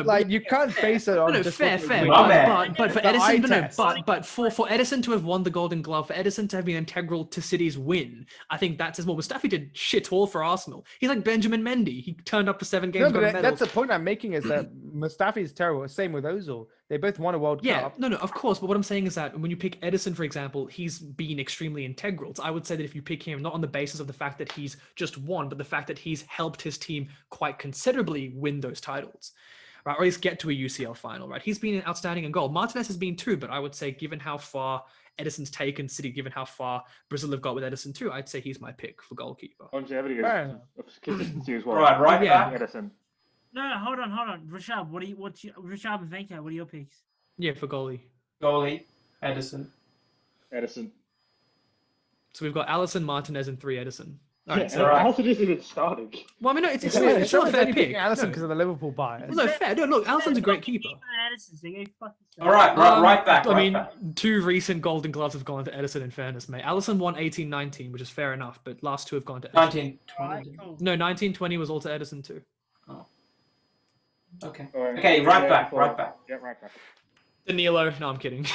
Like you can't base it on. No, just fair. what they win. But for The Edison, eye no, test. but for Edison to have won the Golden Glove, for Edison to have been integral to City's win, I think that says more. Mustafi did shit all for Arsenal. He's like Benjamin Mendy. He turned up for 7 games. No, got a but medal. that's the point I'm making is that Mustafi is terrible. Same with Ozil. They both won a World Yeah, Cup. no, of course. But what I'm saying is that when you pick Edison, for example, he's been extremely integral. So I would say that if you pick him, not on the basis of the fact that he's just won, but the fact that he's helped his team quite considerably win those titles, right? Or at least get to a UCL final, right? He's been outstanding in goal. Martinez has been too, but I would say given how far Edison's taken City, given how far Brazil have got with Edison too, I'd say he's my pick for goalkeeper. Longevity Fair of consistency as well. Right Yeah. back. Edison. No, hold on. Vrushabh, Vrushabh and Venkat, what are your picks? Yeah, for goalie. Goalie, Edison. Edison. So we've got Allison, Martinez, and 3 Edison. All Yeah, right. and Allison isn't even starting. Well, I mean, no, it's It's not a fair only pick. picking Allison No. because of the Liverpool bias. Well, no, fair. No, look, Allison's a great keeper. All right, right back. I mean, back. 2 recent Golden Gloves have gone to Edison. In fairness, mate, Allison won 18-19, which is fair enough, but last 2 have gone to Edison. 1920. No, 19-20 was all to Edison too. Okay. Alright, Okay, yeah, right back. Yeah, right back. Danilo. No, I'm kidding.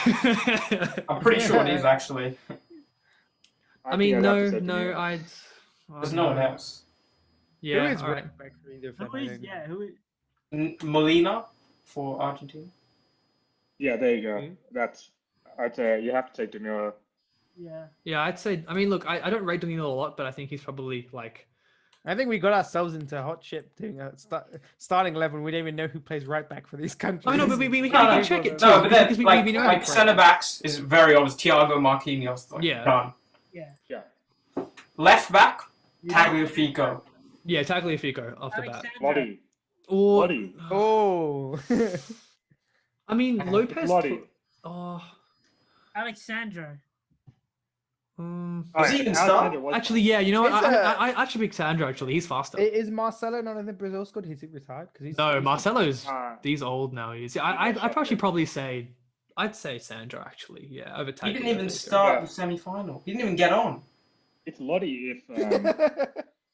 I'm pretty sure it is actually. I mean, think I'd have to say no, Danilo. There's no one else. Yeah, Who is all right. right back for either of them, Who I is, don't know. yeah, who is? Molina for Argentina. Yeah, there you go. Okay. That's. I'd say you have to take Danilo. Yeah. Yeah, I'd say. I mean, look, I don't rate Danilo a lot, but I think he's probably like. I think we got ourselves into hot shit doing a starting 11. We don't even know who plays right back for these countries. I mean, no, but we No, can check it too. No, but then because we like know how to play. centre backs is very obvious. Thiago Marquinhos. Like, Yeah. Done. Yeah. Left back, Tagliafico. Yeah, Tagliafico off the bat. Lottie. Or Lottie. Oh. I mean, Okay. Lopez. Lottie. Oh. Alexandro. Was he even start? Actually, yeah. You know what? It's I actually pick Sandro. Actually, he's faster. Is Marcelo not in the Brazil squad? He's retired because he's No, Marcelo's. Uh, He's old now. I'd probably say. I'd say Sandro actually. Yeah, over He didn't Tagliafico. even start Yeah. the semi-final. He didn't even get on. It's Lottie if.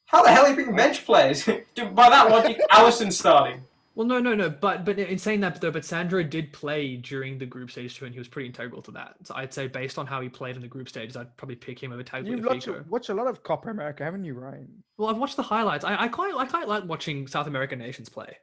How the hell are you picking bench players? Dude, by that logic, Allison's starting. Well, no. But in saying that though, but Sandro did play during the group stage too, and he was pretty integral to that. So I'd say based on how he played in the group stages, I'd probably pick him over You've Tagliafico. watched a lot of Copa America, haven't you, Ryan? Well, I've watched the highlights. I quite like watching South American nations play.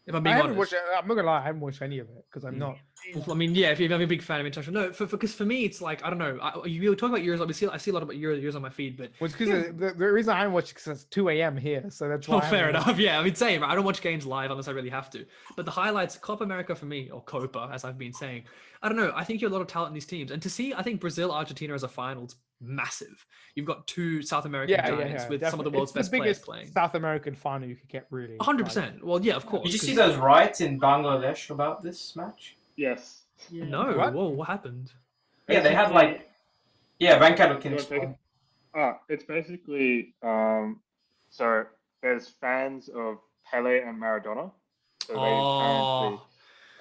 If I'm being I haven't honest. watched. I'm not gonna lie, I haven't watched any of it because I'm not. Well, I mean, yeah, if you're a big fan of international, no, because for me, it's like I don't know. You talk about Euros. I see a lot about Euros on my feed, but Well, it's because the reason I haven't watched because it's 2 a.m. here, so that's why. well, I fair haven't enough. Yeah, I mean, same. I don't watch games live unless I really have to. But the highlights, Copa America for me, or Copa, as I've been saying, I don't know. I think you have a lot of talent in these teams, and to see, I think Brazil, Argentina as a final is massive. You've got 2 South American giants with some of the definitely. world's It's the best players biggest playing. South American final you could get, really. 100%. Well, yeah, of course. Did you see 'cause- those riots in Bangladesh about this match? yes. Yeah. No. What? Whoa, what happened? Yeah, they had like. Yeah, Venkat You wanna can take explain. It's basically so there's fans of Pele and Maradona. So they apparently Oh,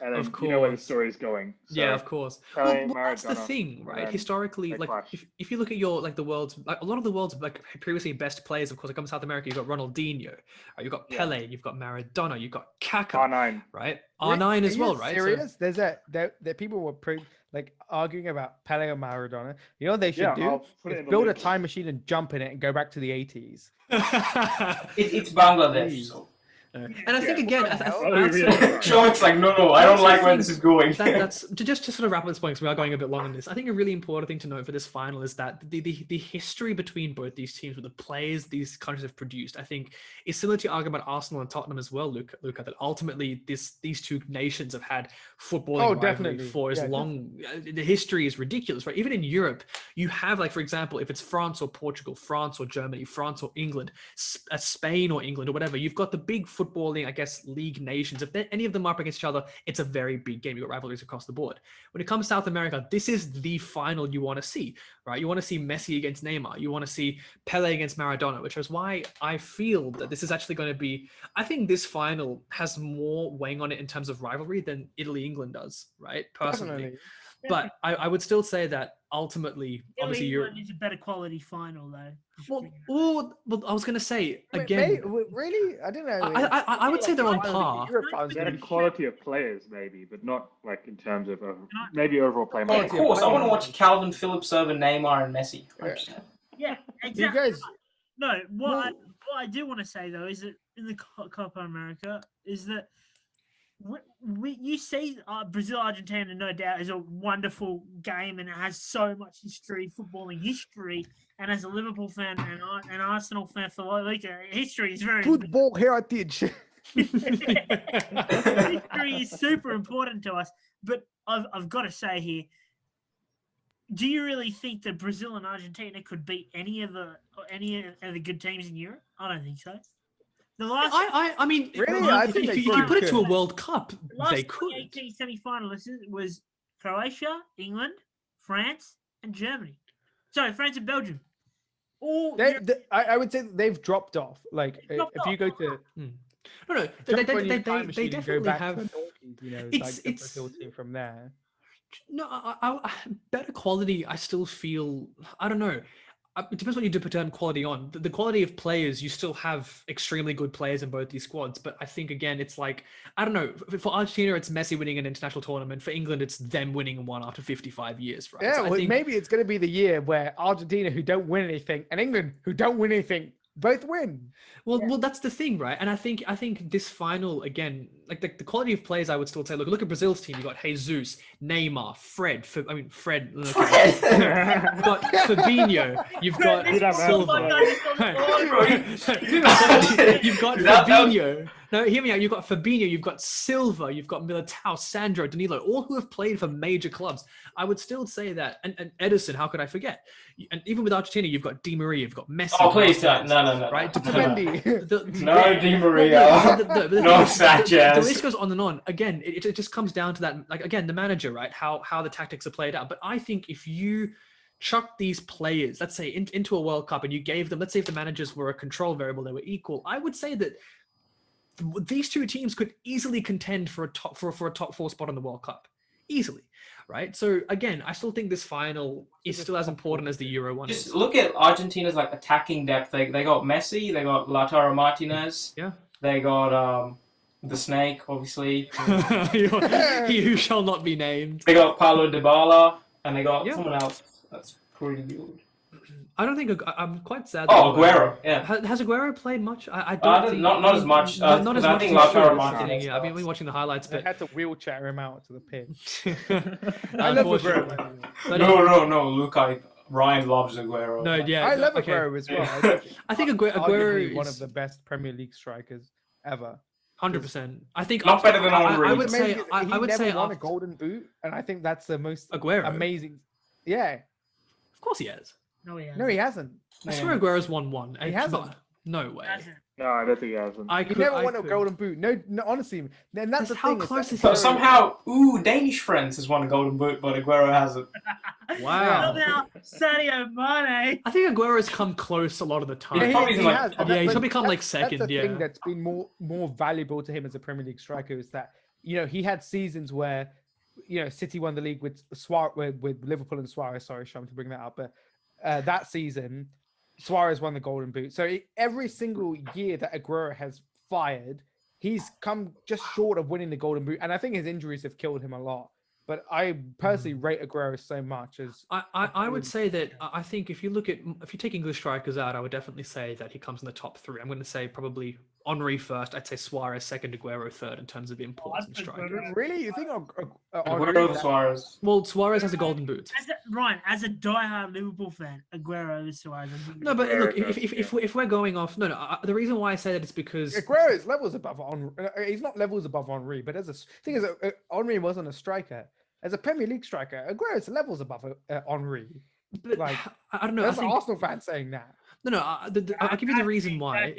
and and Of you know where the course. story's going. So, Yeah, of course. Pele, Well, that's the Maradona, thing, right? then Historically, they like clash. if you look at your like the world's like a lot of the world's like previously best players, of course, like come South America, you've got Ronaldinho, you've got Yeah. Pele, you've got Maradona, you've got Kaká, R9. right? Re- R9 are as you well, right? So Serious? There people were like arguing about Pele and Maradona. You know what they should Yeah, do? I'll put it Is in the build a link. time machine and jump in it and go back to the 80s. It's Bangladesh. Please. So. and I think Yeah. again, What the hell? Oh, really? Shomik's like, no, I don't like where this is going. that's to just sort of wrap up this point because we are going a bit long on this. I think a really important thing to note for this final is that the history between both these teams, with the players these countries have produced, I think is similar to your argument about Arsenal and Tottenham as well, Luca. That ultimately these two nations have had footballing rivalry definitely. for as long. The history is ridiculous, right? Even in Europe, you have like, for example, if it's France or Portugal, France or Germany, France or England, Spain or England or whatever, you've got the big footballing, I guess, league nations. If any of them are up against each other, it's a very big game. You've got rivalries across the board. When it comes to South America, this is the final you want to see, right? You want to see Messi against Neymar. You want to see Pele against Maradona, which is why I feel that this is actually going to be, I think this final has more weighing on it in terms of rivalry than Italy-England does, right? Personally. Definitely. But I would still say that ultimately, obviously, England is a better quality final though. well, I was going to say Wait, again. really? I don't know. I would say they're on par. Better quality of players, maybe, but not like in terms of maybe overall play. Yeah, of course, I want to watch Calvin Phillips over Neymar and Messi. Yeah, exactly. You guys, No, what I do want to say though is that in the Copa America is that you see Brazil Argentina, no doubt, is a wonderful game and it has so much history, footballing history. And as a Liverpool fan and an Arsenal fan for La Liga, history is very football heritage. history is super important to us. But I've got to say here, do you really think that Brazil and Argentina could beat any of the good teams in Europe? I don't think so. The last, I mean, Really? I if think they you probably put it to a could. World Cup, last they could. 2018 semi-finalists was Croatia, England, France, and Germany. Sorry, France and Belgium. All I would say that they've dropped off. Like dropped if you go to No, jump on your they time machine and go definitely back have. to the noughties, you know, It's- like the it's- Brazil team from there. No, I better quality. I still feel. I don't know. It depends what you do put term quality on. The quality of players, you still have extremely good players in both these squads. But I think again, it's like I don't know. For Argentina, it's Messi winning an international tournament. For England, it's them winning one after 55 years, right? Yeah, So I well, think, maybe it's going to be the year where Argentina, who don't win anything, and England, who don't win anything, both win. Well, that's the thing, right? And I think this final again, like the quality of players, I would still say. Look at Brazil's team. You got Jesus, Neymar, Fred. Fred. You've got Fabinho. You've got Silva. You've got Fabinho. No, hear me out. You've got Fabinho. You've got Silva. You've got Militao, Sandro, Danilo, all who have played for major clubs. I would still say that. And Edison, how could I forget? And even with Argentina, you've got Di Maria. You've got Messi. Oh, please don't. No. Right? No Di Maria. No Sanchez. The list goes on and on. Again, it just comes down to that. Like again, the manager, right? How the tactics are played out. But I think if you chuck these players, let's say, into a World Cup, and you gave them, let's say, if the managers were a control variable, they were equal. I would say that these two teams could easily contend for a top four spot in the World Cup, easily, right? So again, I still think this final is still as important as the Euro one. Just look at Argentina's like attacking depth. They got Messi. They got Lautaro Martinez. Yeah. They got the Snake, obviously. He who shall not be named. They got Paulo Dybala, and they got Yeah. someone else. That's pretty good. I don't think I'm quite sad. Oh, Aguero. Yeah. Has Aguero played much? I don't think not as much. Not as I much. think as he should, Lautaro that's the thing, Martinez yeah, I've been watching the highlights, They but had to wheelchair him out to the pitch. I love unfortunately. Aguero. But, No, Luca. Ryan loves Aguero. No, yeah, I love okay. Aguero as well. I think Aguero Arguably one is of the best Premier League strikers ever. 100%. I think Not better than I Henry. would say He I would never say won a after, Golden Boot, and I think that's the most Aguero. amazing. Yeah, Of course he has. No, he hasn't. no, he hasn't. I swear Aguero's won one. He hasn't. No way. Hasn't. No, I don't think he hasn't. He never won a Golden Boot. No, honestly, and that's That's the how thing. close is But he? somehow, Danish friends has won a Golden Boot, but Aguero hasn't. Wow. Somehow, Sadio Mane. I think Aguero's come close a lot of the time. Yeah, probably like- and Yeah, he's but become like that's second. the Yeah. thing that's been more valuable to him as a Premier League striker is that he had seasons where, City won the league with with Liverpool and Suarez. Sorry, Shom, to bring that up, but that season, Suarez won the Golden Boot. So every single year that Aguero has fired, he's come just short of winning the Golden Boot, and I think his injuries have killed him a lot. But I personally rate Aguero so much as I would say that I think if you take English strikers out, I would definitely say that he comes in the top 3. I'm going to say probably Henry first. I'd say Suarez second, Aguero third in terms of imports and strikers. Really, you think Aguero over Suarez? Well, Suarez has a Golden Boot. Ryan, as a diehard Liverpool fan, Aguero over Suarez. No, but look, if we're going off, the reason why I say that is because Aguero is levels above Henry. He's not levels above Henry, but thing is, Henry wasn't a striker. As a Premier League striker, Aguero is levels above Henry. But like, I don't know. There's an Arsenal fan saying that. I'll give you the reason why.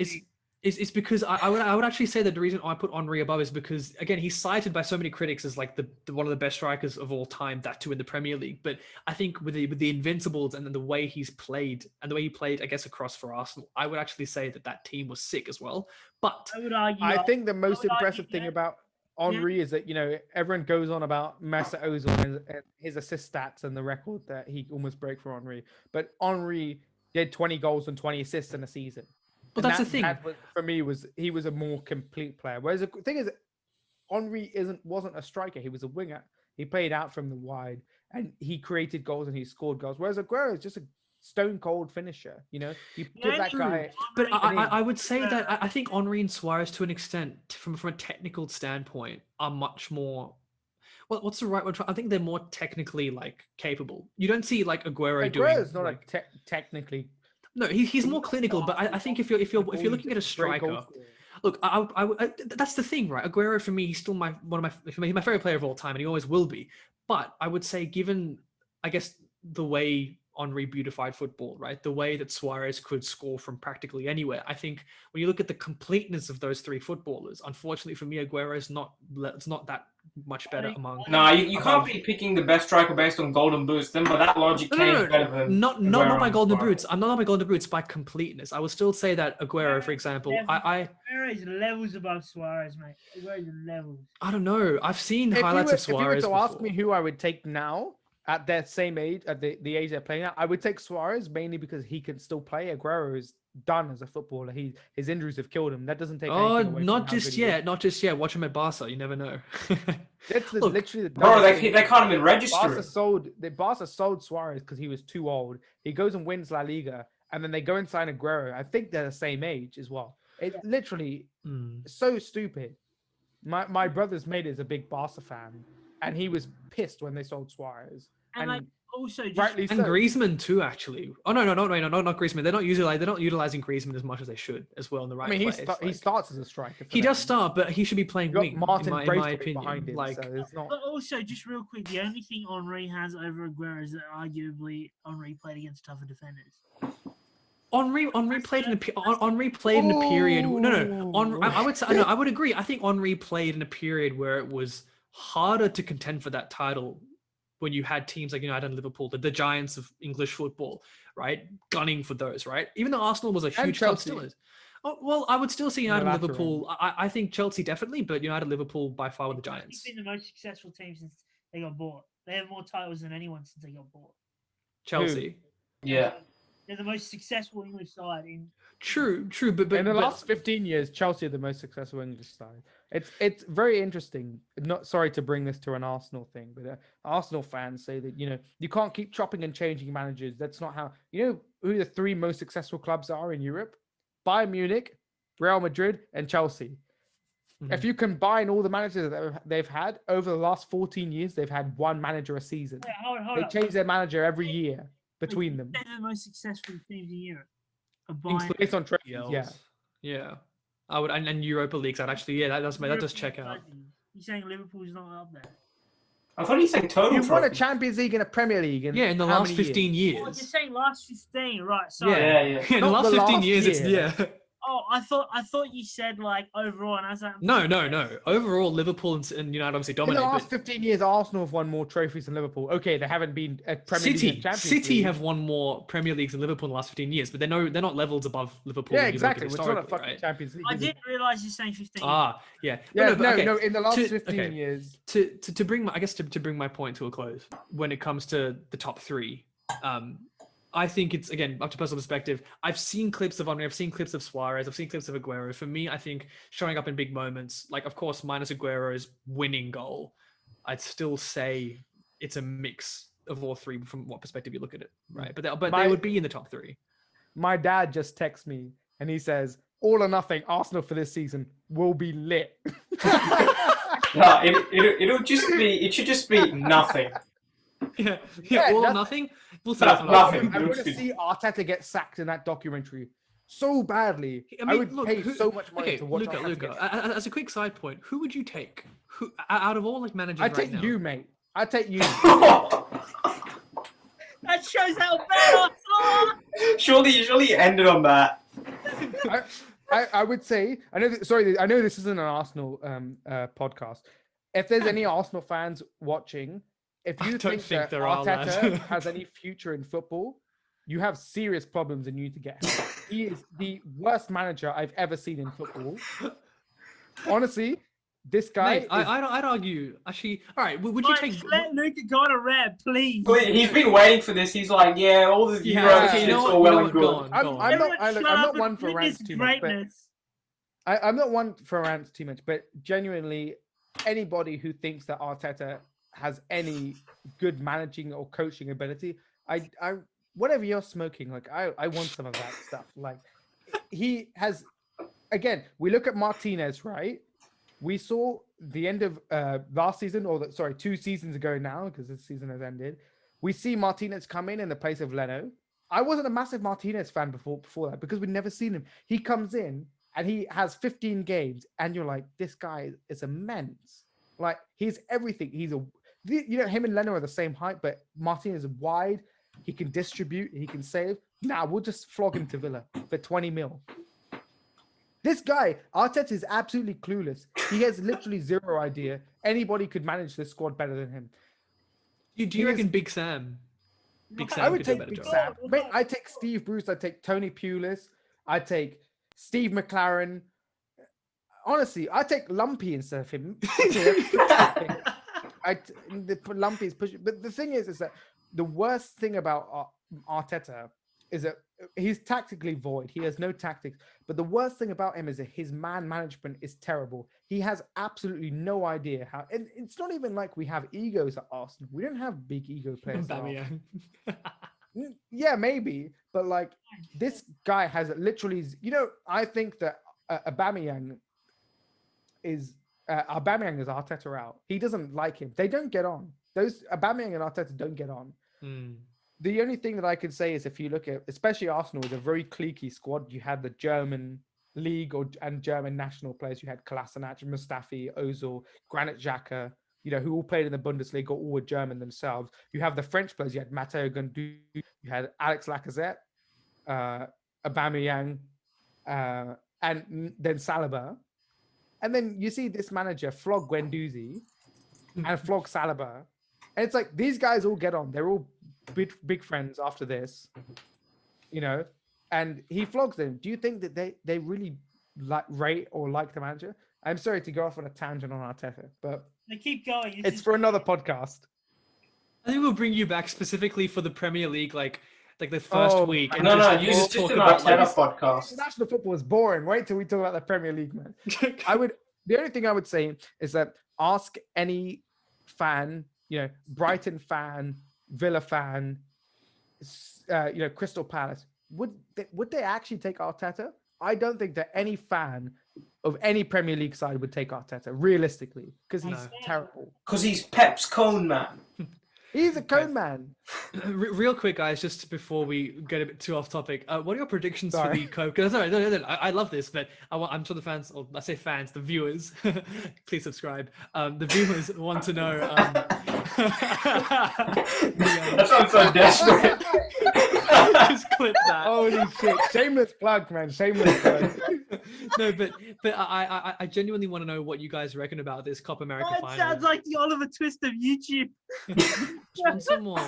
It's because I would actually say that the reason I put Henry above is because, again, he's cited by so many critics as like the one of the best strikers of all time, that too in the Premier League. But I think with the Invincibles and then the way he's played and the way he played, I guess, across for Arsenal, I would actually say that team was sick as well. But I would argue. I think the most impressive thing about Henry is that, everyone goes on about Mesut Ozil and his assist stats and the record that he almost broke for Henry. But Henry did 20 goals and 20 assists in a season. But that's the thing. For me, he was a more complete player. Whereas the thing is, Henry wasn't a striker. He was a winger. He played out from the wide and he created goals and he scored goals. Whereas Aguero is just a stone cold finisher. You give that guy. But I would say that I think Henry and Suarez, to an extent, from a technical standpoint, are much more. Well, what's the right word? I think they're more technically capable. You don't see Aguero doing. Aguero's not technically. No, he's more clinical. But I think if you're looking at a striker, look, I that's the thing, right? Aguero for me, he's still my favorite player of all time, and he always will be. But I would say, given I guess the way Henry beautified football, right? The way that Suarez could score from practically anywhere. I think when you look at the completeness of those 3 footballers, unfortunately for me, Aguero is not that much better among. No, you can't be picking the best striker based on Golden Boots. Then by that logic, Kane's better than not by Golden Boots. I'm not by Golden Boots by completeness. I would still say that Aguero, for example, Aguero is levels above Suarez, mate. Aguero is levels. I don't know. I've seen highlights of Suarez. If you were to ask me who I would take now, at their same age, at the age they're playing at, I would take Suarez mainly because he can still play. Aguero is done as a footballer. His injuries have killed him. That doesn't take. Not just yet. Watch him at Barca. You never know. That's literally the. Bro, they can't even register. Barca sold Suarez because he was too old. He goes and wins La Liga, and then they go and sign Aguero. I think they're the same age as well. It's literally so stupid. My brother's mate is a big Barca fan. And he was pissed when they sold Suarez. And also rightly so. And Griezmann too, actually. Oh no, not Griezmann. They're not utilizing Griezmann as much as they should as well in the right place. He starts as a striker. He does start, but he should be playing wing. Martin in my opinion, behind him, so it's not. But also, just real quick, the only thing Henry has over Aguero is that arguably Henry played against tougher defenders. Henry played in a period. I would agree. I think Henry played in a period where it was harder to contend for that title when you had teams like United and Liverpool, the giants of English football, right? Gunning for those, right? Even though Arsenal was a huge club, still is. Oh, well, I would still see United and Liverpool. I think Chelsea definitely, but United and Liverpool by far were the giants. They've been the most successful team since they got bought. They have more titles than anyone since they got bought. Chelsea. Yeah. They're the most successful English side in. True, but in the last 15 years, Chelsea are the most successful English side. It's very interesting. Not sorry to bring this to an Arsenal thing, but Arsenal fans say that you can't keep chopping and changing managers. That's not how. Who the 3 most successful clubs are in Europe? Bayern Munich, Real Madrid, and Chelsea. Mm-hmm. If you combine all the managers that they've had over the last 14 years, they've had 1 manager a season. Wait, hold they up. change their manager every year between them. They're the most successful teams in Europe. Based on trophies, yeah. I would, and Europa leagues. I'd actually, that does check out. You're saying Liverpool's not up there? I thought you said total. You've won a Champions League and a Premier League. In the last 15 years. Oh, you're saying last 15, right? Sorry. Yeah. In the last 15 years, it's Oh, I thought you said like overall, and I was like, No. Overall, Liverpool and United obviously In the dominate. last But 15 years, Arsenal have won more trophies than Liverpool. Okay, they haven't been a Premier League and Champions City League. have won more Premier Leagues than Liverpool in the last 15 years, but they're not levels above Liverpool. Yeah, when you look at exactly. It's not a historically, fucking right? Champions League. I is it? didn't realize you're saying 15. Yeah. Yeah, but okay. no. In the last To- 15 okay. years, To bring my point to a close when it comes to the top three, I think it's, again, up to personal perspective. I've seen clips of Henry, I've seen clips of Suarez, I've seen clips of Aguero. For me, I think showing up in big moments, like of course minus Aguero's winning goal, I'd still say it's a mix of all three from what perspective you look at it, right? But they would be in the top three. my dad just texts me and he says, "All or nothing, Arsenal for this season will be lit." No, it should just be nothing. Yeah, Yeah, all or that's- nothing. We'll say for nothing. I'm Looks going to good. see Arteta get sacked in that documentary so badly. I I, mean, would look, pay so much money Okay, to watch Luca. Arteta get sacked. As a quick side point, who would you take? Who out of all like managers I right take now? you, mate. I take you. That shows how bad Arsenal are. Surely you ended on that. I would say I know. I know this isn't an Arsenal podcast. If there's any Arsenal fans watching, if I you don't think think that there are, lad. Arteta has any future in football, you have serious problems and you need to get help. He is the worst manager I've ever seen in football. Honestly, this guy. Mate, I'd argue. Actually, all right. Would you take? Let Luca go on a rant, please. He's been waiting for this. He's like, yeah, all this Yeah, Euro okay, you shit's know what? all You well know and what? good. Go on. I'm not. I'm Shut not up one and for witness rants too much, but greatness. I'm not one for rants too much. But genuinely, anybody who thinks that Arteta has any good managing or coaching ability, I whatever you're smoking, like I want some of that stuff. Like he has. Again, we look at Martinez, right? We saw the end of last season, or sorry, 2 seasons ago now, because this season has ended. We see Martinez come in the place of Leno. I wasn't a massive Martinez fan before that because we'd never seen him. He comes in and he has 15 games, and you're like, this guy is immense. Like he's everything. Him and Leno are the same height, but Martinez is wide. He can distribute. He can save. Nah, we'll just flog him to Villa for 20 mil. This guy, Arteta, is absolutely clueless. He has literally zero idea anybody could manage this squad better than him. Do you reckon Big Sam? Big Sam I would could do a take better Big job. Sam. Mate, I take Steve Bruce. I take Tony Pulis. I take Steve McLaren. Honestly, I take Lumpy instead of him. Lumpy is pushing. But the thing is that the worst thing about Arteta is that he's tactically void. He has no tactics. But the worst thing about him is that his man management is terrible. He has absolutely no idea how. And it's not even like we have egos at Arsenal. We don't have big ego players. Yeah, maybe. But like this guy has literally. I think that Aubameyang is Arteta out. He doesn't like him. They don't get on. Those Aubameyang and Arteta don't get on. The only thing that I could say is if you look at, especially Arsenal, is a very cliquey squad. You had the German league and German national players. You had Kolasinac, Mustafi, Ozil, Granit Xhaka, who all played in the Bundesliga, all were German themselves. You have the French players. You had Matteo Gundu, you had Alex Lacazette, Aubameyang, and then Saliba. And then you see this manager flog Guendouzi and flog Saliba. And it's like, these guys all get on. They're all big friends after this, and he flogs them. Do you think that they really rate or like the manager? I'm sorry to go off on a tangent on Arteta, but They keep going. it's for another podcast. I think we'll bring you back specifically for the Premier League, like the first week. And No, just, you just just talk an about Arteta podcast. International football is boring. Wait till we talk about the Premier League, man. The only thing I would say is that ask any fan, Brighton fan, Villa fan, Crystal Palace, would they actually take Arteta? I don't think that any fan of any Premier League side would take Arteta realistically, because he's terrible. Because he's Pep's cone man. He's a cone man. Real quick, guys, just before we get a bit too off topic, what are your predictions for the Copa? Sorry, no, I love this, but I'm sure the fans, or I say fans, the viewers, please subscribe. The viewers want to know. That sounds so desperate. Just clip that. Holy shit! Shameless plug, man. Shameless plug. No, but I genuinely want to know what you guys reckon about this Copa America That final. sounds like the Oliver Twist of YouTube. Just want some more.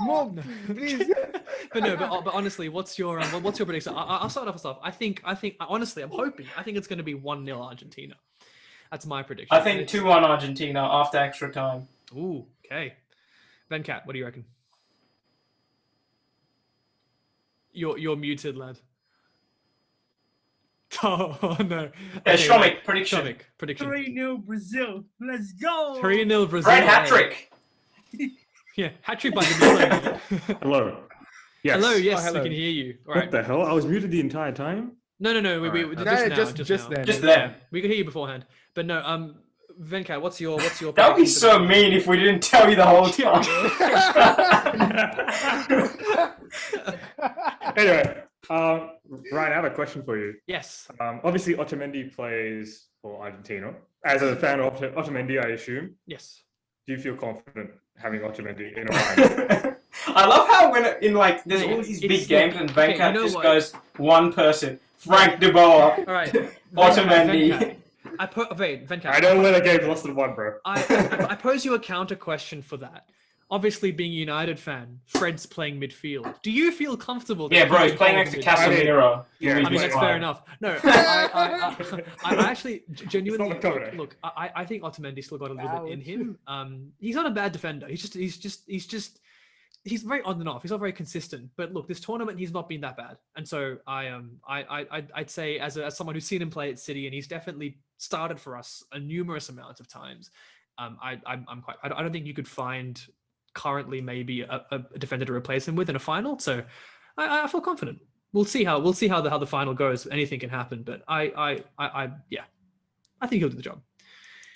More, please. But honestly, what's your prediction? I'll start off. I think honestly, I'm hoping. I think it's going to be 1-0 Argentina. That's my prediction. I think 2-1 Argentina after extra time. Ooh, okay. Venkat, what do you reckon? You're muted, lad. Oh no. Yeah, Okay, Shomik, prediction. prediction. 3-0 Brazil. Let's go. 3-0 Brazil. Great hat trick. Yeah, hat trick by Danilo. Hello. Yes. Hello, yes, hello. we can hear you. All What right. the hell? I was muted the entire time. No. We Alright. just now. then. Just there. We could hear you beforehand. But no, Venkat, what's your That would be prediction for so the- mean if we didn't tell you the whole time. Anyway, Ryan, I have a question for you. Yes. Obviously, Otamendi plays for Argentina. As a fan of Otamendi, I assume, Yes. do you feel confident having Otamendi in a line? I love how when in like there's Yeah, all these it's big games and okay, Venkat you know just what? goes one person, Frank de Boer, All right. Otamendi. Venkat. I know where the game's lost in one, bro. I pose you a counter question for that. Obviously, being a United fan, Fred's playing midfield. Do you feel comfortable? that Yeah, bro, he's can playing hold next to midfield? Casemiro. Yeah, I mean, he's that's fine. fair enough. No, I actually genuinely It's not McTominay. look. I think Otamendi's still got a little bit in him. He's not a bad defender. He's very on and off. He's not very consistent. But look, this tournament he's not been that bad. And so I'd say as someone who's seen him play at City and he's definitely started for us a numerous amounts of times. I don't think you could find currently maybe a defender to replace him with in a final. So I feel confident. We'll see how the final goes. Anything can happen, but I think he'll do the job.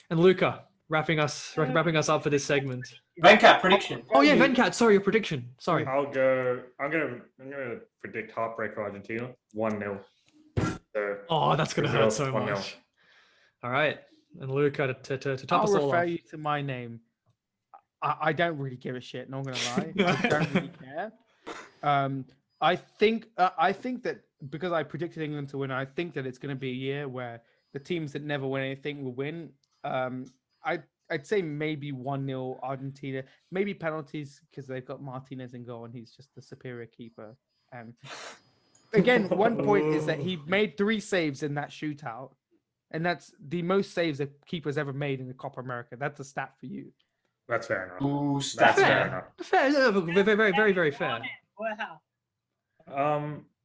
And Luca, wrapping us up for this segment. Venkat, prediction. Oh yeah, Venkat. Sorry, your prediction. Sorry. I'm gonna predict heartbreaker Argentina 1-0. So, Oh, that's gonna hurt so 1-0. much. All right, and Luca to top us I'll all refer off. you to my name. I don't really give a shit. Not gonna lie, I don't really care. I think that because I predicted England to win, I think that it's going to be a year where the teams that never win anything will win. I'd say maybe 1-0 Argentina, maybe penalties because they've got Martinez in goal and he's just the superior keeper. And again, one point is that he made 3 saves in that shootout, and that's the most saves a keeper's ever made in the Copa America. That's a stat for you. That's fair enough. Ooh, That's stats. fair enough. Fair, very, very fair. Wow.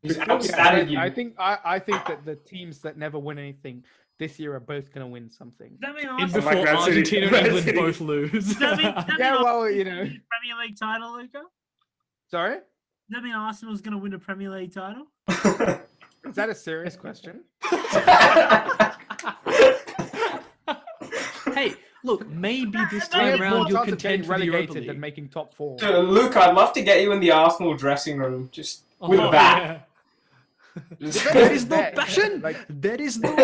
He's Yeah, outstatted you. I think that the teams that never win anything this year are both going to win something. Does that mean In Arsenal? Like before Man City. Argentina and Man England City. both lose. Does that mean Yeah, Arsenal well, win you know. a Premier League title, Luca? Sorry, Does that mean Arsenal's going to win a Premier League title? is that a serious question? Hey, look, maybe this I time have around more you'll chance of getting contend for the Europa relegated than League. making top 4. Dude, Luca, I'd love to get you in the Arsenal dressing room, just with Oh, a bat. Just- There is no Bet. passion. Like- There is no.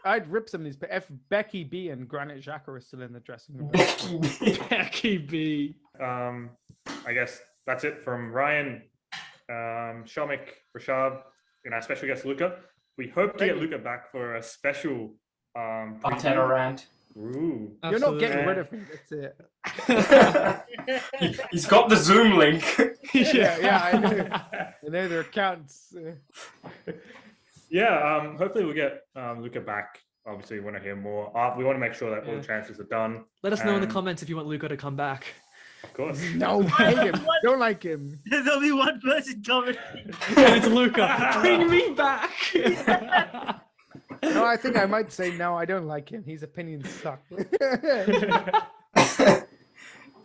I'd rip some of these, but if Becky B and Granit Xhaka are still in the dressing room, Becky B. I guess that's it from Ryan, Shomik, Vrushabh, and our special guest Luca. We hope to get Luca back for a special Arteta rant. Ooh. you're not getting Absolutely. rid of me. That's it. He's got the Zoom link. Yeah, I know. I know their accounts. Yeah, hopefully we'll get Luca back. Obviously, we want to hear more. We want to make sure that all the transfers are done. Let us know in the Um, comments if you want Luca to come back. Of course. No, hate him. Don't like him. There'll be one person commenting. It's Luca. Bring me back. No, I think I might say no. I don't like him. His opinions suck.